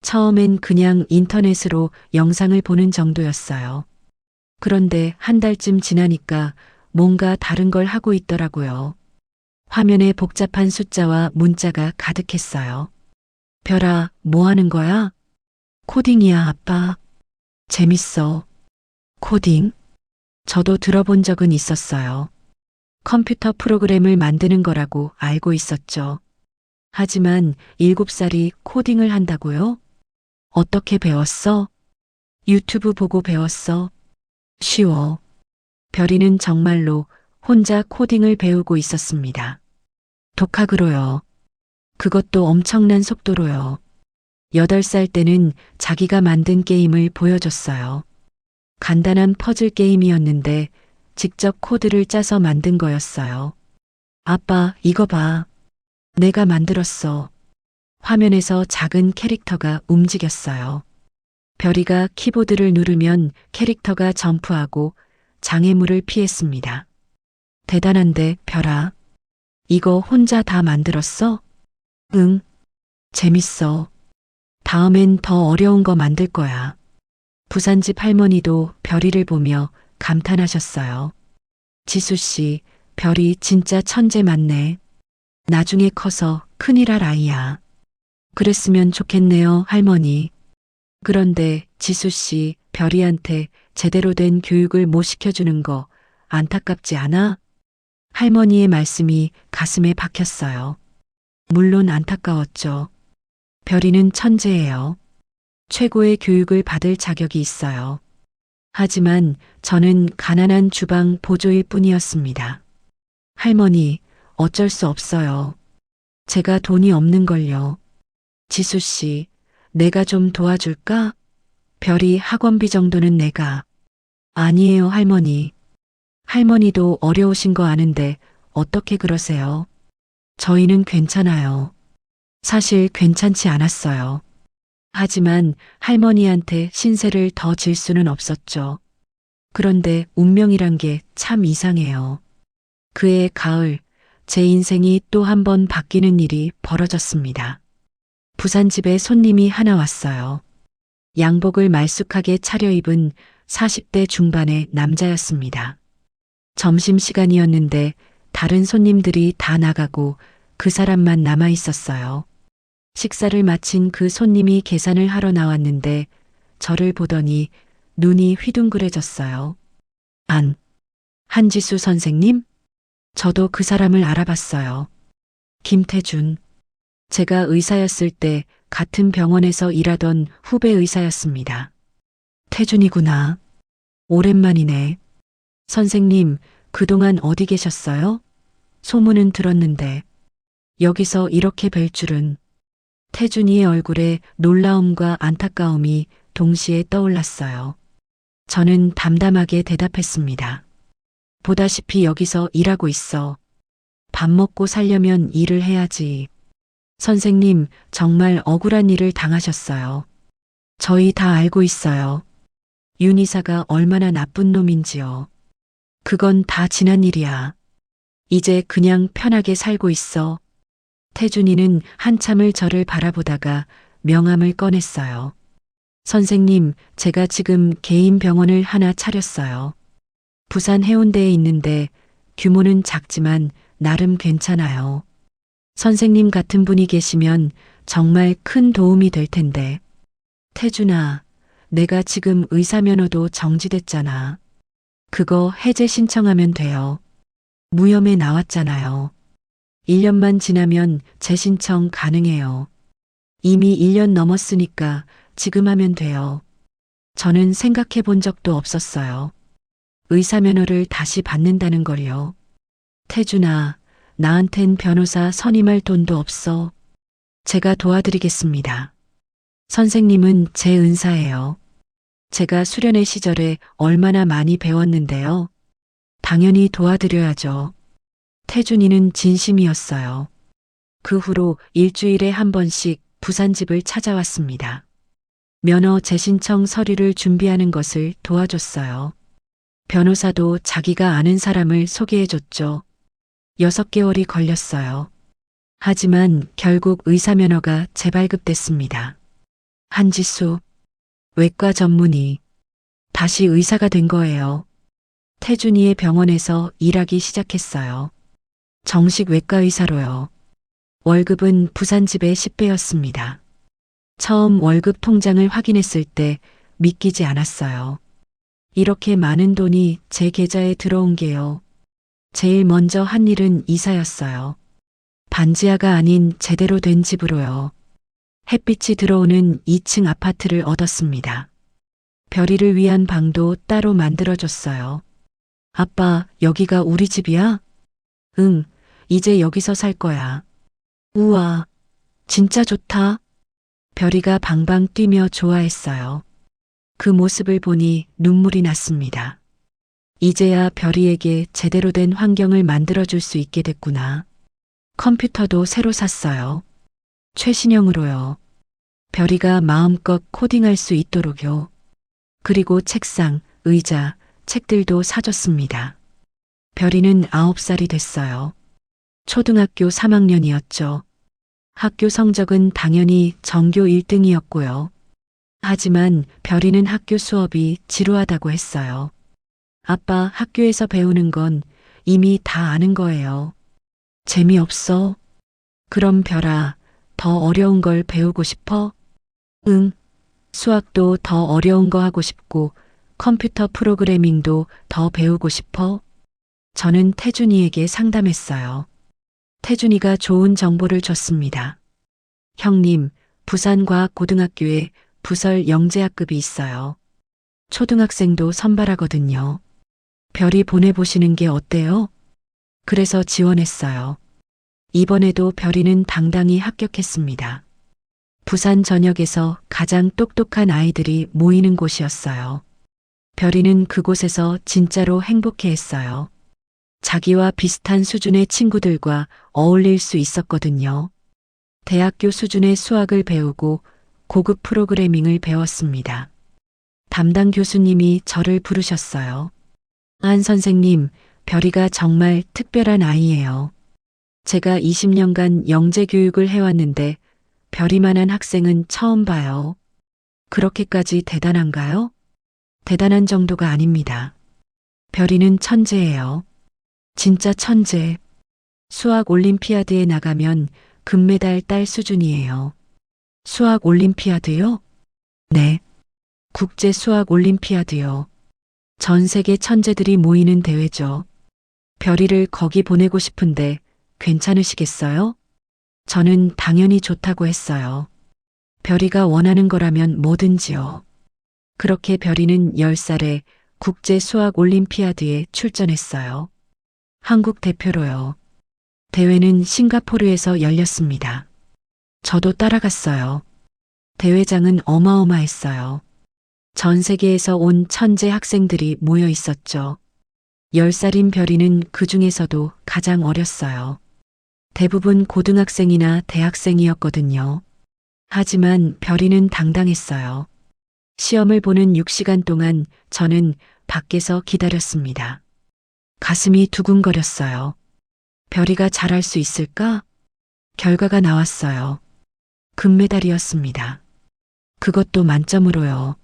처음엔 그냥 인터넷으로 영상을 보는 정도였어요. 그런데 한 달쯤 지나니까 뭔가 다른 걸 하고 있더라고요. 화면에 복잡한 숫자와 문자가 가득했어요. 별아, 뭐 하는 거야? 코딩이야, 아빠. 재밌어. 코딩? 저도 들어본 적은 있었어요. 컴퓨터 프로그램을 만드는 거라고 알고 있었죠. 하지만 7살이 코딩을 한다고요? 어떻게 배웠어? 유튜브 보고 배웠어. 쉬워. 별이는 정말로 혼자 코딩을 배우고 있었습니다. 독학으로요. 그것도 엄청난 속도로요. 8살 때는 자기가 만든 게임을 보여줬어요. 간단한 퍼즐 게임이었는데 직접 코드를 짜서 만든 거였어요. 아빠, 이거 봐. 내가 만들었어. 화면에서 작은 캐릭터가 움직였어요. 별이가 키보드를 누르면 캐릭터가 점프하고 장애물을 피했습니다. 대단한데, 별아. 이거 혼자 다 만들었어? 응. 재밌어. 다음엔 더 어려운 거 만들 거야. 부산집 할머니도 별이를 보며 감탄하셨어요. 지수 씨, 별이 진짜 천재 맞네. 나중에 커서 큰일 할 아이야. 그랬으면 좋겠네요, 할머니. 그런데 지수 씨, 별이한테 제대로 된 교육을 못 시켜주는 거 안타깝지 않아? 할머니의 말씀이 가슴에 박혔어요. 물론 안타까웠죠. 별이는 천재예요. 최고의 교육을 받을 자격이 있어요. 하지만 저는 가난한 주방 보조일 뿐이었습니다. 할머니, 어쩔 수 없어요. 제가 돈이 없는 걸요. 지수 씨, 내가 좀 도와줄까? 별이 학원비 정도는 내가. 아니에요, 할머니. 할머니도 어려우신 거 아는데 어떻게 그러세요? 저희는 괜찮아요. 사실 괜찮지 않았어요. 하지만 할머니한테 신세를 더 질 수는 없었죠. 그런데 운명이란 게 참 이상해요. 그해 가을, 제 인생이 또 한 번 바뀌는 일이 벌어졌습니다. 부산집에 손님이 하나 왔어요. 양복을 말쑥하게 차려입은 40대 중반의 남자였습니다. 점심시간이었는데 다른 손님들이 다 나가고 그 사람만 남아 있었어요. 식사를 마친 그 손님이 계산을 하러 나왔는데 저를 보더니 눈이 휘둥그레졌어요. 한지수 선생님? 저도 그 사람을 알아봤어요. 김태준. 제가 의사였을 때 같은 병원에서 일하던 후배 의사였습니다. 태준이구나. 오랜만이네. 선생님, 그동안 어디 계셨어요? 소문은 들었는데 여기서 이렇게 뵐 줄은. 태준이의 얼굴에 놀라움과 안타까움이 동시에 떠올랐어요. 저는 담담하게 대답했습니다. 보다시피 여기서 일하고 있어. 밥 먹고 살려면 일을 해야지. 선생님, 정말 억울한 일을 당하셨어요. 저희 다 알고 있어요. 윤 이사가 얼마나 나쁜 놈인지요. 그건 다 지난 일이야. 이제 그냥 편하게 살고 있어. 태준이는 한참을 저를 바라보다가 명함을 꺼냈어요. 선생님, 제가 지금 개인 병원을 하나 차렸어요. 부산 해운대에 있는데 규모는 작지만 나름 괜찮아요. 선생님 같은 분이 계시면 정말 큰 도움이 될 텐데. 태준아, 내가 지금 의사 면허도 정지됐잖아. 그거 해제 신청하면 돼요. 무혐의 나왔잖아요. 1년만 지나면 재신청 가능해요. 이미 1년 넘었으니까 지금 하면 돼요. 저는 생각해 본 적도 없었어요. 의사 면허를 다시 받는다는 걸요. 태준아, 나한텐 변호사 선임할 돈도 없어. 제가 도와드리겠습니다. 선생님은 제 은사예요. 제가 수련회 시절에 얼마나 많이 배웠는데요. 당연히 도와드려야죠. 태준이는 진심이었어요. 그 후로 일주일에 한 번씩 부산집을 찾아왔습니다. 면허 재신청 서류를 준비하는 것을 도와줬어요. 변호사도 자기가 아는 사람을 소개해줬죠. 6개월이 걸렸어요. 하지만 결국 의사 면허가 재발급됐습니다. 한지수, 외과 전문의, 다시 의사가 된 거예요. 태준이의 병원에서 일하기 시작했어요. 정식 외과 의사로요. 월급은 부산집의 10배였습니다. 처음 월급 통장을 확인했을 때 믿기지 않았어요. 이렇게 많은 돈이 제 계좌에 들어온 게요. 제일 먼저 한 일은 이사였어요. 반지하가 아닌 제대로 된 집으로요. 햇빛이 들어오는 2층 아파트를 얻었습니다. 별이를 위한 방도 따로 만들어줬어요. 아빠, 여기가 우리 집이야? 응, 이제 여기서 살 거야. 우와, 진짜 좋다. 별이가 방방 뛰며 좋아했어요. 그 모습을 보니 눈물이 났습니다. 이제야 별이에게 제대로 된 환경을 만들어줄 수 있게 됐구나. 컴퓨터도 새로 샀어요. 최신형으로요. 별이가 마음껏 코딩할 수 있도록요. 그리고 책상, 의자, 책들도 사줬습니다. 별이는 9살이 됐어요. 초등학교 3학년이었죠. 학교 성적은 당연히 전교 1등이었고요. 하지만 별이는 학교 수업이 지루하다고 했어요. 아빠, 학교에서 배우는 건 이미 다 아는 거예요. 재미없어? 그럼 별아, 더 어려운 걸 배우고 싶어? 응. 수학도 더 어려운 거 하고 싶고, 컴퓨터 프로그래밍도 더 배우고 싶어? 저는 태준이에게 상담했어요. 태준이가 좋은 정보를 줬습니다. 형님, 부산과학고등학교에 부설 영재학급이 있어요. 초등학생도 선발하거든요. 별이 보내보시는 게 어때요? 그래서 지원했어요. 이번에도 별이는 당당히 합격했습니다. 부산 전역에서 가장 똑똑한 아이들이 모이는 곳이었어요. 별이는 그곳에서 진짜로 행복해했어요. 자기와 비슷한 수준의 친구들과 어울릴 수 있었거든요. 대학교 수준의 수학을 배우고 고급 프로그래밍을 배웠습니다. 담당 교수님이 저를 부르셨어요. 안 선생님, 별이가 정말 특별한 아이예요. 제가 20년간 영재 교육을 해왔는데 별이만한 학생은 처음 봐요. 그렇게까지 대단한가요? 대단한 정도가 아닙니다. 별이는 천재예요. 진짜 천재. 수학 올림피아드에 나가면 금메달 딸 수준이에요. 수학 올림피아드요? 네. 국제 수학 올림피아드요. 전 세계 천재들이 모이는 대회죠. 별이를 거기 보내고 싶은데 괜찮으시겠어요? 저는 당연히 좋다고 했어요. 별이가 원하는 거라면 뭐든지요. 그렇게 별이는 10살에 국제 수학 올림피아드에 출전했어요. 한국 대표로요. 대회는 싱가포르에서 열렸습니다. 저도 따라갔어요. 대회장은 어마어마했어요. 전 세계에서 온 천재 학생들이 모여 있었죠. 10살인 별이는 그 중에서도 가장 어렸어요. 대부분 고등학생이나 대학생이었거든요. 하지만 별이는 당당했어요. 시험을 보는 6시간 동안 저는 밖에서 기다렸습니다. 가슴이 두근거렸어요. 별이가 잘할 수 있을까? 결과가 나왔어요. 금메달이었습니다. 그것도 만점으로요.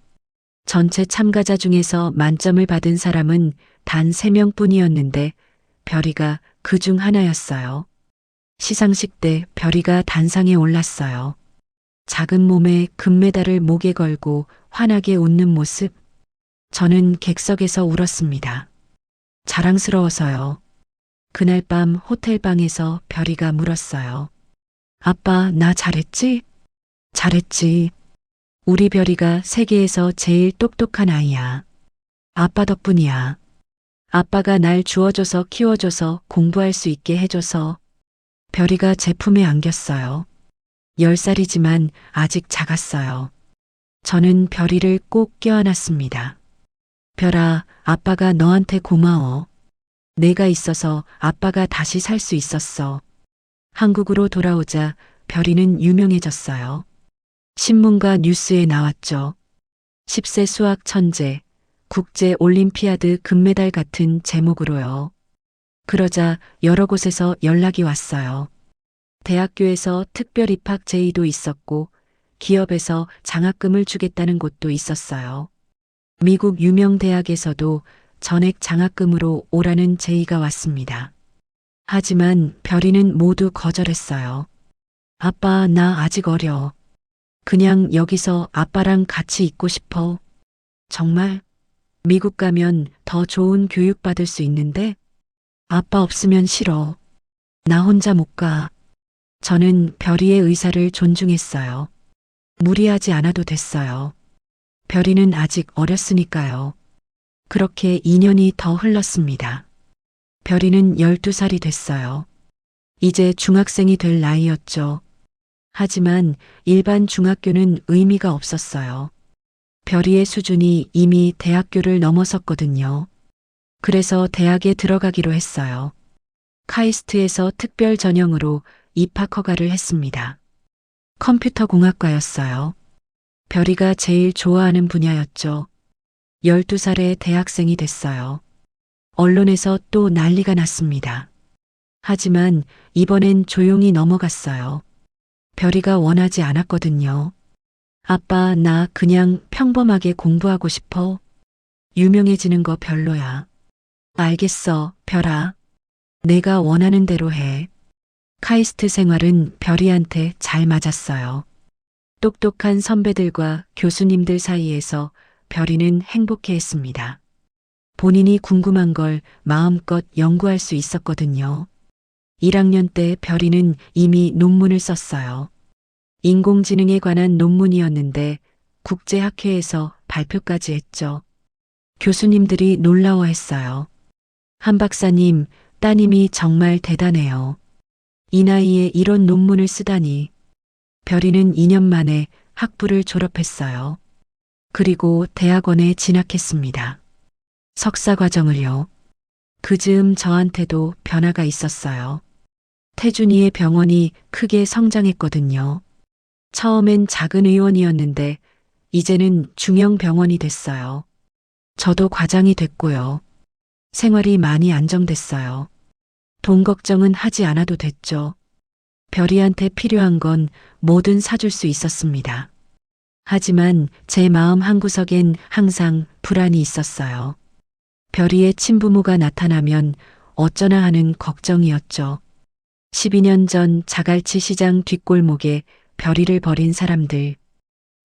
전체 참가자 중에서 만점을 받은 사람은 단 3명뿐이었는데 별이가 그 중 하나였어요. 시상식 때 별이가 단상에 올랐어요. 작은 몸에 금메달을 목에 걸고 환하게 웃는 모습. 저는 객석에서 울었습니다. 자랑스러워서요. 그날 밤 호텔방에서 별이가 물었어요. 아빠, 나 잘했지? 잘했지. 우리 별이가 세계에서 제일 똑똑한 아이야. 아빠 덕분이야. 아빠가 날 주워줘서 키워줘서 공부할 수 있게 해줘서. 별이가 제 품에 안겼어요. 10살이지만 아직 작았어요. 저는 별이를 꼭 껴안았습니다. 별아, 아빠가 너한테 고마워. 내가 있어서 아빠가 다시 살 수 있었어. 한국으로 돌아오자 별이는 유명해졌어요. 신문과 뉴스에 나왔죠. 10세 수학 천재, 국제 올림피아드 금메달 같은 제목으로요. 그러자 여러 곳에서 연락이 왔어요. 대학교에서 특별 입학 제의도 있었고, 기업에서 장학금을 주겠다는 곳도 있었어요. 미국 유명 대학에서도 전액 장학금으로 오라는 제의가 왔습니다. 하지만 별이는 모두 거절했어요. 아빠, 나 아직 어려. 그냥 여기서 아빠랑 같이 있고 싶어. 정말? 미국 가면 더 좋은 교육 받을 수 있는데? 아빠 없으면 싫어. 나 혼자 못 가. 저는 별이의 의사를 존중했어요. 무리하지 않아도 됐어요. 별이는 아직 어렸으니까요. 그렇게 2년이 더 흘렀습니다. 별이는 12살이 됐어요. 이제 중학생이 될 나이였죠. 하지만 일반 중학교는 의미가 없었어요. 별이의 수준이 이미 대학교를 넘어섰거든요. 그래서 대학에 들어가기로 했어요. 카이스트에서 특별 전형으로 입학 허가를 했습니다. 컴퓨터공학과였어요. 별이가 제일 좋아하는 분야였죠. 12살에 대학생이 됐어요. 언론에서 또 난리가 났습니다. 하지만 이번엔 조용히 넘어갔어요. 별이가 원하지 않았거든요. 아빠, 나 그냥 평범하게 공부하고 싶어. 유명해지는 거 별로야. 알겠어, 별아. 내가 원하는 대로 해. 카이스트 생활은 별이한테 잘 맞았어요. 똑똑한 선배들과 교수님들 사이에서 별이는 행복해했습니다. 본인이 궁금한 걸 마음껏 연구할 수 있었거든요. 1학년 때 별이는 이미 논문을 썼어요. 인공지능에 관한 논문이었는데 국제학회에서 발표까지 했죠. 교수님들이 놀라워했어요. 한 박사님, 따님이 정말 대단해요. 이 나이에 이런 논문을 쓰다니. 별이는 2년 만에 학부를 졸업했어요. 그리고 대학원에 진학했습니다. 석사 과정을요. 그 즈음 저한테도 변화가 있었어요. 태준이의 병원이 크게 성장했거든요. 처음엔 작은 의원이었는데 이제는 중형 병원이 됐어요. 저도 과장이 됐고요. 생활이 많이 안정됐어요. 돈 걱정은 하지 않아도 됐죠. 별이한테 필요한 건 뭐든 사줄 수 있었습니다. 하지만 제 마음 한구석엔 항상 불안이 있었어요. 별이의 친부모가 나타나면 어쩌나 하는 걱정이었죠. 12년 전 자갈치 시장 뒷골목에 별이를 버린 사람들.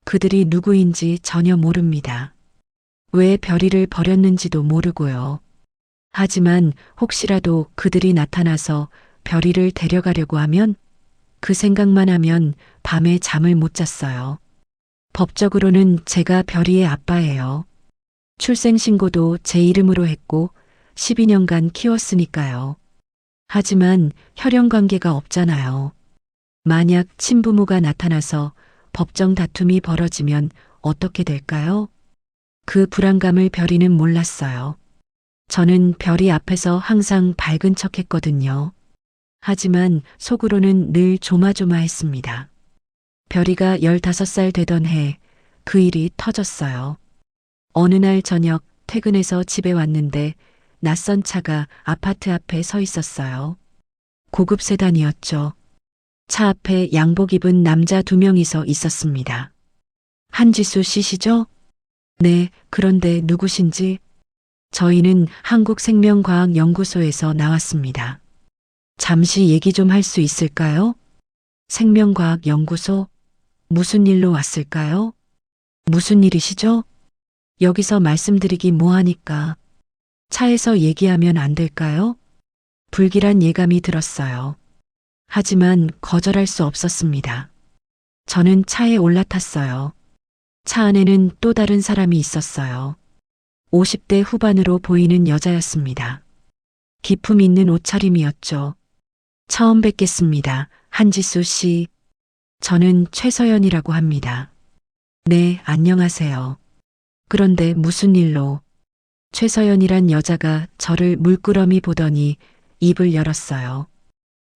그들이 누구인지 전혀 모릅니다. 왜 별이를 버렸는지도 모르고요. 하지만 혹시라도 그들이 나타나서 별이를 데려가려고 하면 그 생각만 하면 밤에 잠을 못 잤어요. 법적으로는 제가 별이의 아빠예요. 출생신고도 제 이름으로 했고 12년간 키웠으니까요. 하지만 혈연 관계가 없잖아요. 만약 친부모가 나타나서 법정 다툼이 벌어지면 어떻게 될까요? 그 불안감을 별이는 몰랐어요. 저는 별이 앞에서 항상 밝은 척 했거든요. 하지만 속으로는 늘 조마조마했습니다. 별이가 15살 되던 해 그 일이 터졌어요. 어느 날 저녁 퇴근해서 집에 왔는데 낯선 차가 아파트 앞에 서 있었어요. 고급 세단이었죠. 차 앞에 양복 입은 남자 2명이서 있었습니다. 한지수 씨시죠? 네, 그런데 누구신지? 저희는 한국생명과학연구소에서 나왔습니다. 잠시 얘기 좀 할 수 있을까요? 생명과학연구소? 무슨 일로 왔을까요? 무슨 일이시죠? 여기서 말씀드리기 뭐하니까. 차에서 얘기하면 안 될까요? 불길한 예감이 들었어요. 하지만 거절할 수 없었습니다. 저는 차에 올라탔어요. 차 안에는 또 다른 사람이 있었어요. 50대 후반으로 보이는 여자였습니다. 기품 있는 옷차림이었죠. 처음 뵙겠습니다. 한지수 씨. 저는 최서연이라고 합니다. 네, 안녕하세요. 그런데 무슨 일로? 최서연이란 여자가 저를 물끄러미 보더니 입을 열었어요.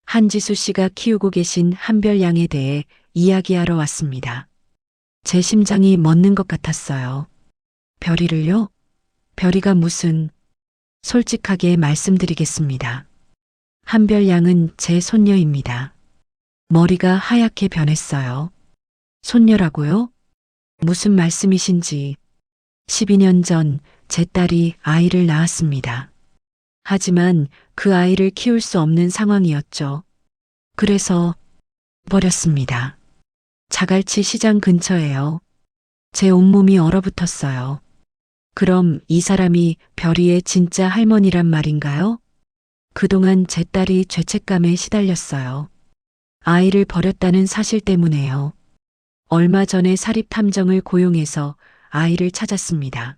한지수 씨가 키우고 계신 한별양에 대해 이야기하러 왔습니다. 제 심장이 멎는 것 같았어요. 별이를요? 별이가 무슨... 솔직하게 말씀드리겠습니다. 한별양은 제 손녀입니다. 머리가 하얗게 변했어요. 손녀라고요? 무슨 말씀이신지. 12년 전 제 딸이 아이를 낳았습니다. 하지만 그 아이를 키울 수 없는 상황이었죠. 그래서 버렸습니다. 자갈치 시장 근처에요. 제 온몸이 얼어붙었어요. 그럼 이 사람이 별이의 진짜 할머니란 말인가요? 그동안 제 딸이 죄책감에 시달렸어요. 아이를 버렸다는 사실 때문에요. 얼마 전에 사립탐정을 고용해서 아이를 찾았습니다.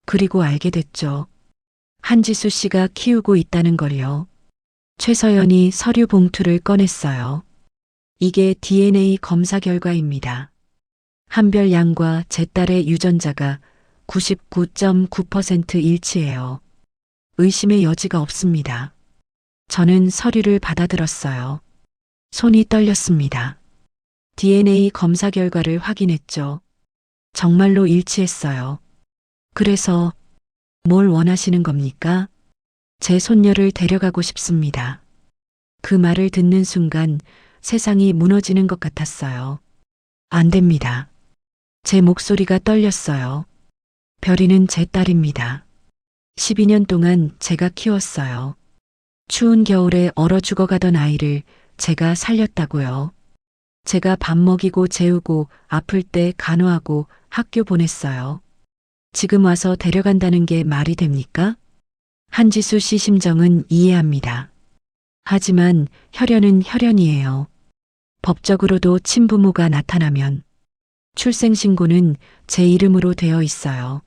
그리고 알게 됐죠. 한지수 씨가 키우고 있다는 걸요. 최서연이 서류 봉투를 꺼냈어요. 이게 DNA 검사 결과입니다. 한별양과 제 딸의 유전자가 99.9% 일치해요. 의심의 여지가 없습니다. 저는 서류를 받아들었어요. 손이 떨렸습니다. DNA 검사 결과를 확인했죠. 정말로 일치했어요. 그래서 뭘 원하시는 겁니까? 제 손녀를 데려가고 싶습니다. 그 말을 듣는 순간 세상이 무너지는 것 같았어요. 안 됩니다. 제 목소리가 떨렸어요. 별이는 제 딸입니다. 12년 동안 제가 키웠어요. 추운 겨울에 얼어 죽어가던 아이를 제가 살렸다고요. 제가 밥 먹이고 재우고 아플 때 간호하고 학교 보냈어요. 지금 와서 데려간다는 게 말이 됩니까? 한지수 씨 심정은 이해합니다. 하지만 혈연은 혈연이에요. 법적으로도 친부모가 나타나면 출생신고는 제 이름으로 되어 있어요.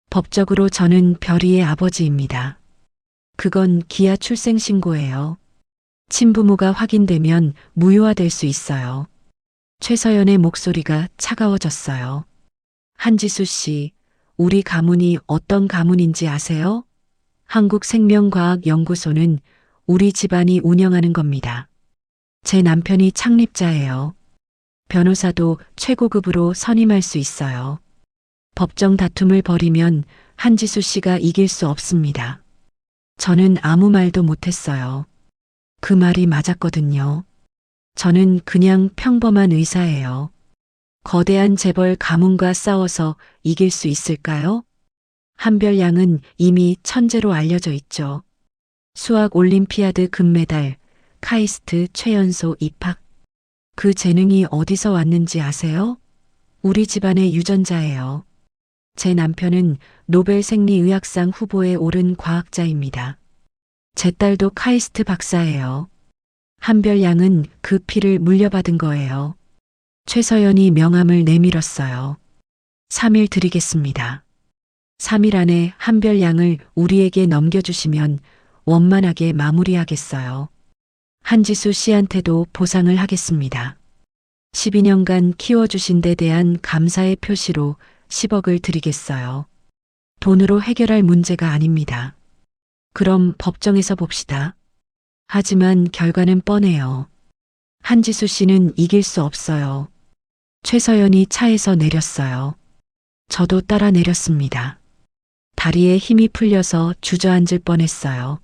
법적으로 저는 별이의 아버지입니다. 그건 기아 출생신고예요. 친부모가 확인되면 무효화될 수 있어요. 최서연의 목소리가 차가워졌어요. 한지수 씨, 우리 가문이 어떤 가문인지 아세요? 한국생명과학연구소는 우리 집안이 운영하는 겁니다. 제 남편이 창립자예요. 변호사도 최고급으로 선임할 수 있어요. 법정 다툼을 벌이면 한지수 씨가 이길 수 없습니다. 저는 아무 말도 못했어요. 그 말이 맞았거든요. 저는 그냥 평범한 의사예요. 거대한 재벌 가문과 싸워서 이길 수 있을까요? 한별양은 이미 천재로 알려져 있죠. 수학 올림피아드 금메달, 카이스트 최연소 입학. 그 재능이 어디서 왔는지 아세요? 우리 집안의 유전자예요. 제 남편은 노벨 생리의학상 후보에 오른 과학자입니다. 제 딸도 카이스트 박사예요. 한별양은 그 피를 물려받은 거예요. 최서연이 명함을 내밀었어요. 3일 드리겠습니다. 3일 안에 한별양을 우리에게 넘겨주시면 원만하게 마무리하겠어요. 한지수 씨한테도 보상을 하겠습니다. 12년간 키워주신 데 대한 감사의 표시로 10억을 드리겠어요. 돈으로 해결할 문제가 아닙니다. 그럼 법정에서 봅시다. 하지만 결과는 뻔해요. 한지수 씨는 이길 수 없어요. 최서연이 차에서 내렸어요. 저도 따라 내렸습니다. 다리에 힘이 풀려서 주저앉을 뻔했어요.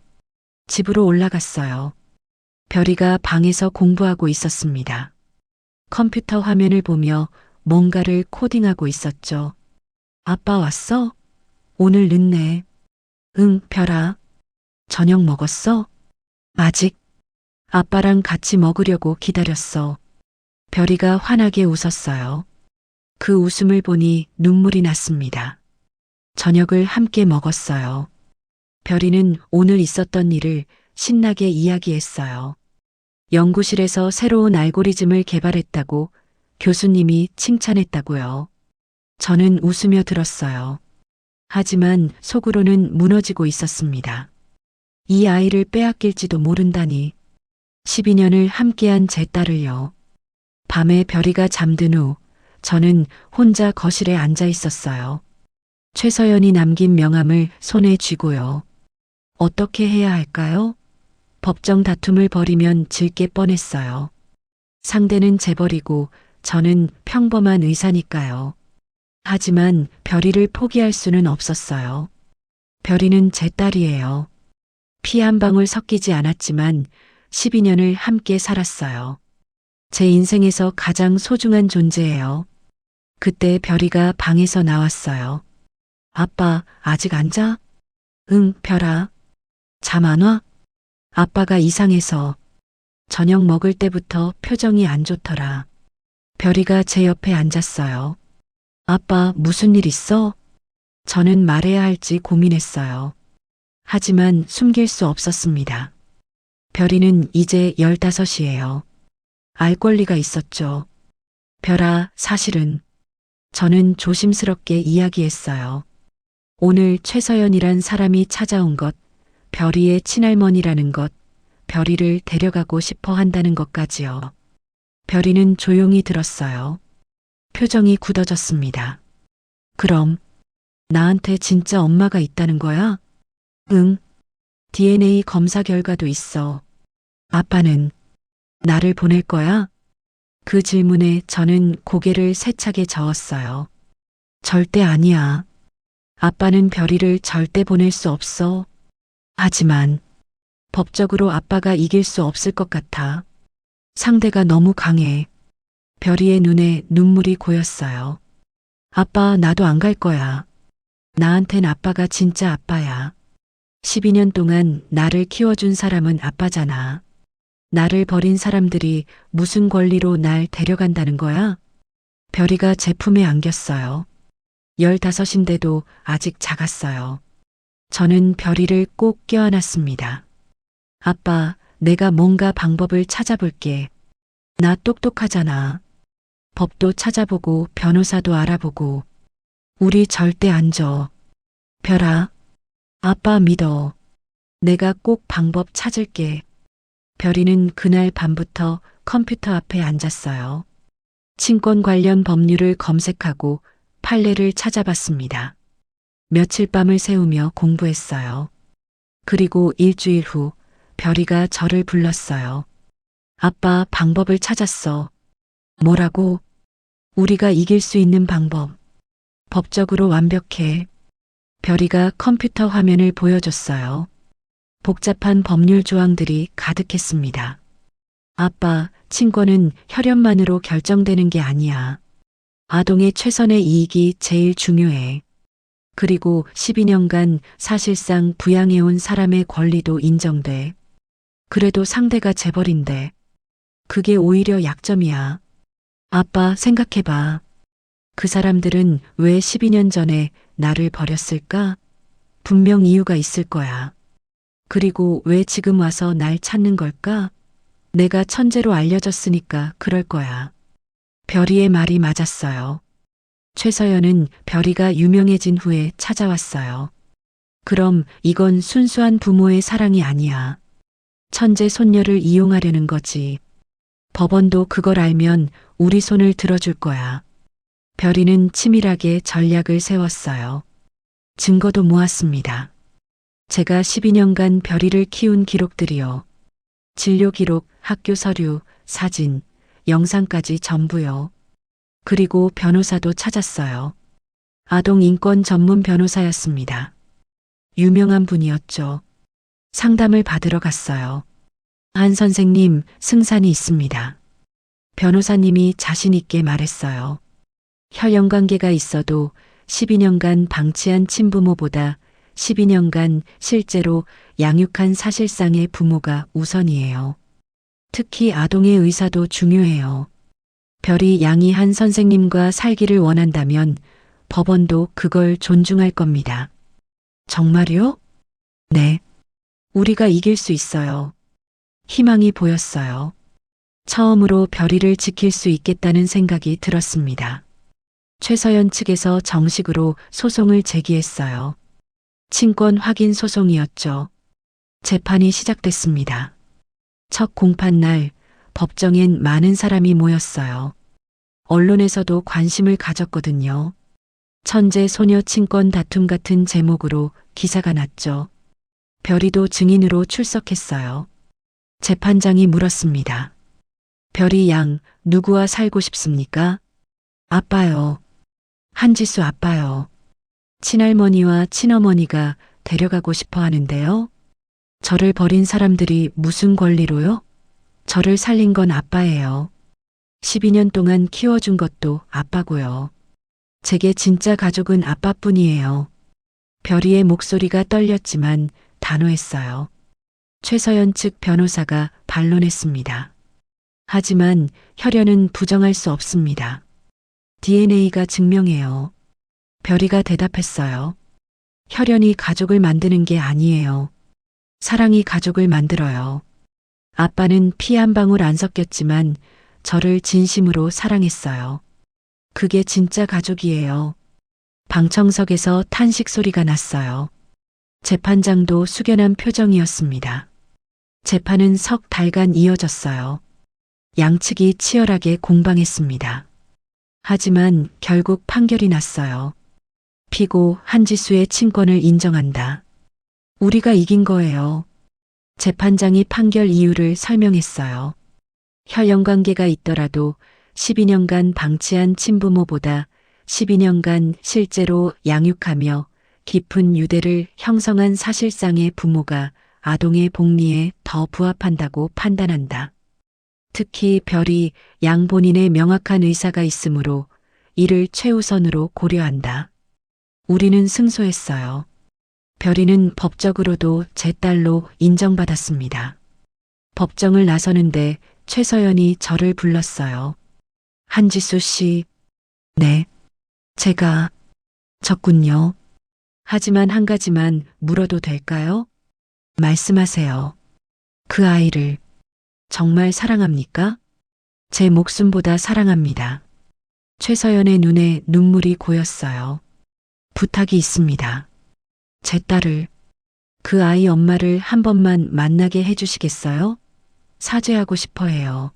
집으로 올라갔어요. 별이가 방에서 공부하고 있었습니다. 컴퓨터 화면을 보며 뭔가를 코딩하고 있었죠. 아빠 왔어? 오늘 늦네. 응, 별아. 저녁 먹었어? 아직. 아빠랑 같이 먹으려고 기다렸어. 별이가 환하게 웃었어요. 그 웃음을 보니 눈물이 났습니다. 저녁을 함께 먹었어요. 별이는 오늘 있었던 일을 신나게 이야기했어요. 연구실에서 새로운 알고리즘을 개발했다고 교수님이 칭찬했다고요. 저는 웃으며 들었어요. 하지만 속으로는 무너지고 있었습니다. 이 아이를 빼앗길지도 모른다니. 12년을 함께한 제 딸을요. 밤에 별이가 잠든 후 저는 혼자 거실에 앉아 있었어요. 최서연이 남긴 명함을 손에 쥐고요. 어떻게 해야 할까요? 법정 다툼을 벌이면 질 게 뻔했어요. 상대는 재벌이고 저는 평범한 의사니까요. 하지만 별이를 포기할 수는 없었어요. 별이는 제 딸이에요. 피 한 방울 섞이지 않았지만 12년을 함께 살았어요. 제 인생에서 가장 소중한 존재예요. 그때 별이가 방에서 나왔어요. 아빠, 아직 안 자? 응, 별아. 잠 안 와? 아빠가 이상해서 저녁 먹을 때부터 표정이 안 좋더라. 별이가 제 옆에 앉았어요. 아빠, 무슨 일 있어? 저는 말해야 할지 고민했어요. 하지만 숨길 수 없었습니다. 별이는 이제 15이에요. 알 권리가 있었죠. 별아, 사실은 저는 조심스럽게 이야기했어요. 오늘 최서연이란 사람이 찾아온 것, 별이의 친할머니라는 것, 별이를 데려가고 싶어 한다는 것까지요. 별이는 조용히 들었어요. 표정이 굳어졌습니다. 그럼 나한테 진짜 엄마가 있다는 거야? 응. DNA 검사 결과도 있어. 아빠는 나를 보낼 거야? 그 질문에 저는 고개를 세차게 저었어요. 절대 아니야. 아빠는 별이를 절대 보낼 수 없어. 하지만 법적으로 아빠가 이길 수 없을 것 같아. 상대가 너무 강해. 별이의 눈에 눈물이 고였어요. 아빠, 나도 안 갈 거야. 나한텐 아빠가 진짜 아빠야. 12년 동안 나를 키워준 사람은 아빠잖아. 나를 버린 사람들이 무슨 권리로 날 데려간다는 거야? 별이가 제 품에 안겼어요. 15인데도 아직 작았어요. 저는 별이를 꼭 껴안았습니다. 아빠, 내가 뭔가 방법을 찾아볼게. 나 똑똑하잖아. 법도 찾아보고 변호사도 알아보고. 우리 절대 안 져. 별아, 아빠 믿어. 내가 꼭 방법 찾을게. 별이는 그날 밤부터 컴퓨터 앞에 앉았어요. 친권 관련 법률을 검색하고 판례를 찾아봤습니다. 며칠 밤을 새우며 공부했어요. 그리고 일주일 후 별이가 저를 불렀어요. 아빠, 방법을 찾았어. 뭐라고? 우리가 이길 수 있는 방법. 법적으로 완벽해. 별이가 컴퓨터 화면을 보여줬어요. 복잡한 법률 조항들이 가득했습니다. 아빠, 친권은 혈연만으로 결정되는 게 아니야. 아동의 최선의 이익이 제일 중요해. 그리고 12년간 사실상 부양해온 사람의 권리도 인정돼. 그래도 상대가 재벌인데. 그게 오히려 약점이야. 아빠, 생각해봐. 그 사람들은 왜 12년 전에 나를 버렸을까? 분명 이유가 있을 거야. 그리고 왜 지금 와서 날 찾는 걸까? 내가 천재로 알려졌으니까 그럴 거야. 별이의 말이 맞았어요. 최서연은 별이가 유명해진 후에 찾아왔어요. 그럼 이건 순수한 부모의 사랑이 아니야. 천재 손녀를 이용하려는 거지. 법원도 그걸 알면 우리 손을 들어줄 거야. 별이는 치밀하게 전략을 세웠어요. 증거도 모았습니다. 제가 12년간 별이를 키운 기록들이요. 진료 기록, 학교 서류, 사진, 영상까지 전부요. 그리고 변호사도 찾았어요. 아동 인권 전문 변호사였습니다. 유명한 분이었죠. 상담을 받으러 갔어요. 한 선생님, 승산이 있습니다. 변호사님이 자신 있게 말했어요. 혈연 관계가 있어도 12년간 방치한 친부모보다 12년간 실제로 양육한 사실상의 부모가 우선이에요. 특히 아동의 의사도 중요해요. 별이 양이한 선생님과 살기를 원한다면 법원도 그걸 존중할 겁니다. 정말요? 네. 우리가 이길 수 있어요. 희망이 보였어요. 처음으로 별이를 지킬 수 있겠다는 생각이 들었습니다. 최서연 측에서 정식으로 소송을 제기했어요. 친권 확인 소송이었죠. 재판이 시작됐습니다. 첫 공판 날 법정엔 많은 사람이 모였어요. 언론에서도 관심을 가졌거든요. 천재 소녀 친권 다툼 같은 제목으로 기사가 났죠. 별이도 증인으로 출석했어요. 재판장이 물었습니다. 별이 양, 누구와 살고 싶습니까? 아빠요. 한지수 아빠요. 친할머니와 친어머니가 데려가고 싶어 하는데요. 저를 버린 사람들이 무슨 권리로요? 저를 살린 건 아빠예요. 12년 동안 키워준 것도 아빠고요. 제게 진짜 가족은 아빠뿐이에요. 별이의 목소리가 떨렸지만 단호했어요. 최서연 측 변호사가 반론했습니다. 하지만 혈연은 부정할 수 없습니다. DNA가 증명해요. 별이가 대답했어요. 혈연이 가족을 만드는 게 아니에요. 사랑이 가족을 만들어요. 아빠는 피 한 방울 안 섞였지만 저를 진심으로 사랑했어요. 그게 진짜 가족이에요. 방청석에서 탄식 소리가 났어요. 재판장도 숙연한 표정이었습니다. 재판은 석 달간 이어졌어요. 양측이 치열하게 공방했습니다. 하지만 결국 판결이 났어요. 피고 한지수의 친권을 인정한다. 우리가 이긴 거예요. 재판장이 판결 이유를 설명했어요. 혈연 관계가 있더라도 12년간 방치한 친부모보다 12년간 실제로 양육하며 깊은 유대를 형성한 사실상의 부모가 아동의 복리에 더 부합한다고 판단한다. 특히 별이 양 본인의 명확한 의사가 있으므로 이를 최우선으로 고려한다. 우리는 승소했어요. 별이는 법적으로도 제 딸로 인정받았습니다. 법정을 나서는데 최서연이 저를 불렀어요. 한지수 씨, 네, 제가 졌군요. 하지만 한 가지만 물어도 될까요? 말씀하세요. 그 아이를 정말 사랑합니까? 제 목숨보다 사랑합니다. 최서연의 눈에 눈물이 고였어요. 부탁이 있습니다. 제 딸을, 그 아이 엄마를 한 번만 만나게 해주시겠어요? 사죄하고 싶어 해요.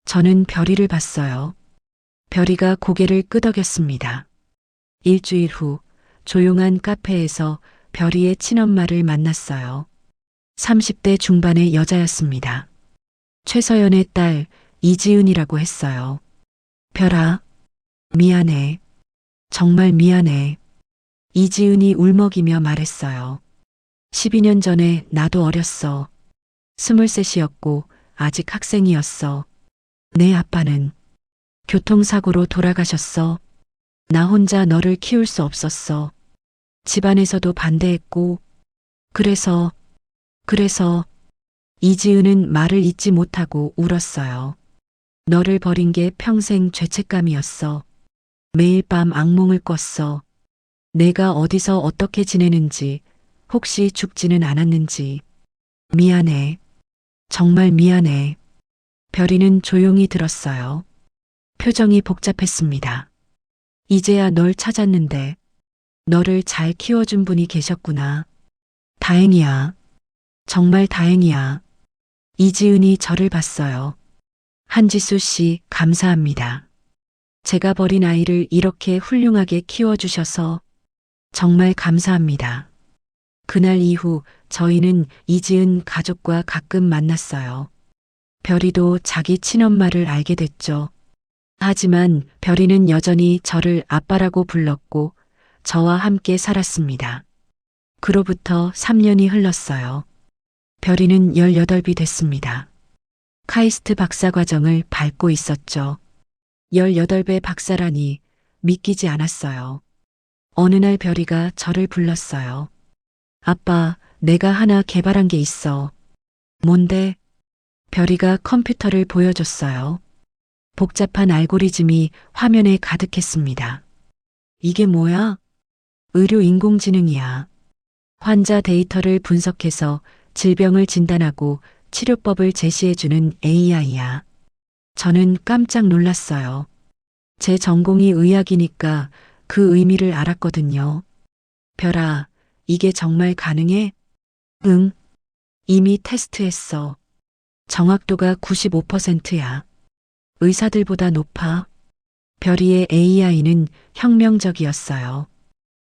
저는 별이를 봤어요. 별이가 고개를 끄덕였습니다. 일주일 후 조용한 카페에서 별이의 친엄마를 만났어요. 30대 중반의 여자였습니다. 최서연의 딸 이지은이라고 했어요. 별아, 미안해. 정말 미안해. 이지은이 울먹이며 말했어요. 12년 전에 나도 어렸어. 23이었고 아직 학생이었어. 내 아빠는 교통사고로 돌아가셨어. 나 혼자 너를 키울 수 없었어. 집안에서도 반대했고. 그래서 이지은은 말을 잇지 못하고 울었어요. 너를 버린 게 평생 죄책감이었어. 매일 밤 악몽을 꿨어. 내가 어디서 어떻게 지내는지, 혹시 죽지는 않았는지. 미안해. 정말 미안해. 별이는 조용히 들었어요. 표정이 복잡했습니다. 이제야 널 찾았는데, 너를 잘 키워준 분이 계셨구나. 다행이야. 정말 다행이야. 이지은이 저를 봤어요. 한지수 씨, 감사합니다. 제가 버린 아이를 이렇게 훌륭하게 키워주셔서 정말 감사합니다. 그날 이후 저희는 이지은 가족과 가끔 만났어요. 별이도 자기 친엄마를 알게 됐죠. 하지만 별이는 여전히 저를 아빠라고 불렀고 저와 함께 살았습니다. 그로부터 3년이 흘렀어요. 별이는 18이 됐습니다. 카이스트 박사과정을 밟고 있었죠. 18배 박사라니 믿기지 않았어요. 어느 날 별이가 저를 불렀어요. 아빠, 내가 하나 개발한 게 있어. 뭔데? 별이가 컴퓨터를 보여줬어요. 복잡한 알고리즘이 화면에 가득했습니다. 이게 뭐야? 의료 인공지능이야. 환자 데이터를 분석해서 질병을 진단하고 치료법을 제시해주는 AI야. 저는 깜짝 놀랐어요. 제 전공이 의학이니까 그 의미를 알았거든요. 별아, 이게 정말 가능해? 응. 이미 테스트했어. 정확도가 95%야. 의사들보다 높아. 별이의 AI는 혁명적이었어요.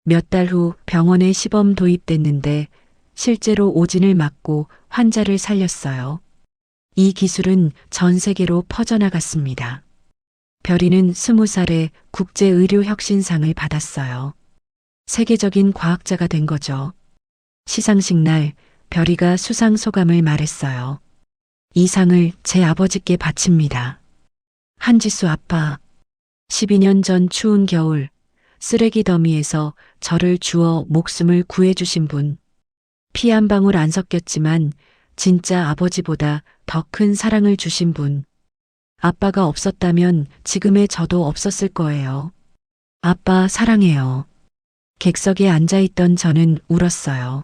몇 달 후 병원에 시범 도입됐는데 실제로 오진을 막고 환자를 살렸어요. 이 기술은 전 세계로 퍼져나갔습니다. 별이는 20살에 국제의료혁신상을 받았어요. 세계적인 과학자가 된 거죠. 시상식 날 별이가 수상 소감을 말했어요. 이 상을 제 아버지께 바칩니다. 한지수 아빠, 12년 전 추운 겨울 쓰레기 더미에서 저를 주워 목숨을 구해주신 분. 피 한 방울 안 섞였지만 진짜 아버지보다 더 큰 사랑을 주신 분. 아빠가 없었다면 지금의 저도 없었을 거예요. 아빠 사랑해요. 객석에 앉아있던 저는 울었어요.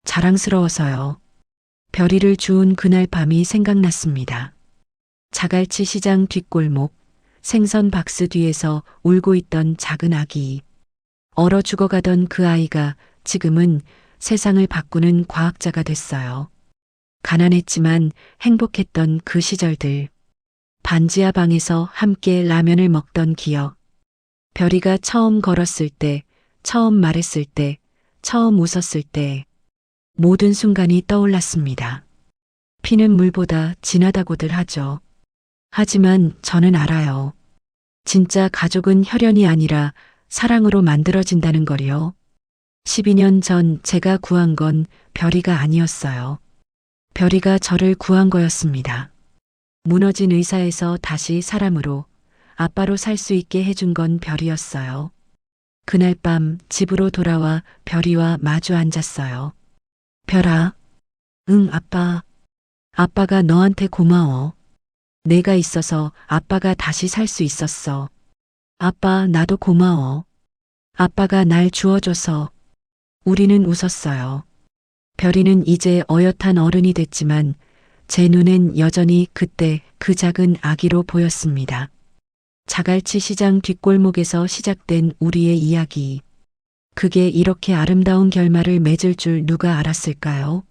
자랑스러워서요. 별이를 주운 그날 밤이 생각났습니다. 자갈치 시장 뒷골목, 생선 박스 뒤에서 울고 있던 작은 아기. 얼어 죽어가던 그 아이가 지금은 세상을 바꾸는 과학자가 됐어요. 가난했지만 행복했던 그 시절들. 반지하 방에서 함께 라면을 먹던 기억. 별이가 처음 걸었을 때, 처음 말했을 때, 처음 웃었을 때 모든 순간이 떠올랐습니다. 피는 물보다 진하다고들 하죠. 하지만 저는 알아요. 진짜 가족은 혈연이 아니라 사랑으로 만들어진다는 걸요. 12년 전 제가 구한 건 별이가 아니었어요. 별이가 저를 구한 거였습니다. 무너진 의사에서 다시 사람으로, 아빠로 살 수 있게 해준 건 별이었어요. 그날 밤 집으로 돌아와 별이와 마주 앉았어요. 별아, 응, 아빠. 아빠가 너한테 고마워. 내가 있어서 아빠가 다시 살 수 있었어. 아빠, 나도 고마워. 아빠가 날 주워줘서. 우리는 웃었어요. 별이는 이제 어엿한 어른이 됐지만 제 눈엔 여전히 그때 그 작은 아기로 보였습니다. 자갈치 시장 뒷골목에서 시작된 우리의 이야기. 그게 이렇게 아름다운 결말을 맺을 줄 누가 알았을까요?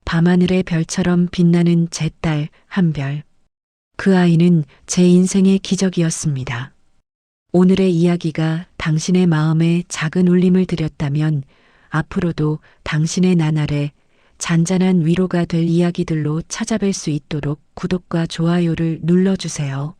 밤하늘의 별처럼 빛나는 제 딸 한별. 그 아이는 제 인생의 기적이었습니다. 오늘의 이야기가 당신의 마음에 작은 울림을 드렸다면 앞으로도 당신의 나날에 잔잔한 위로가 될 이야기들로 찾아뵐 수 있도록 구독과 좋아요를 눌러주세요.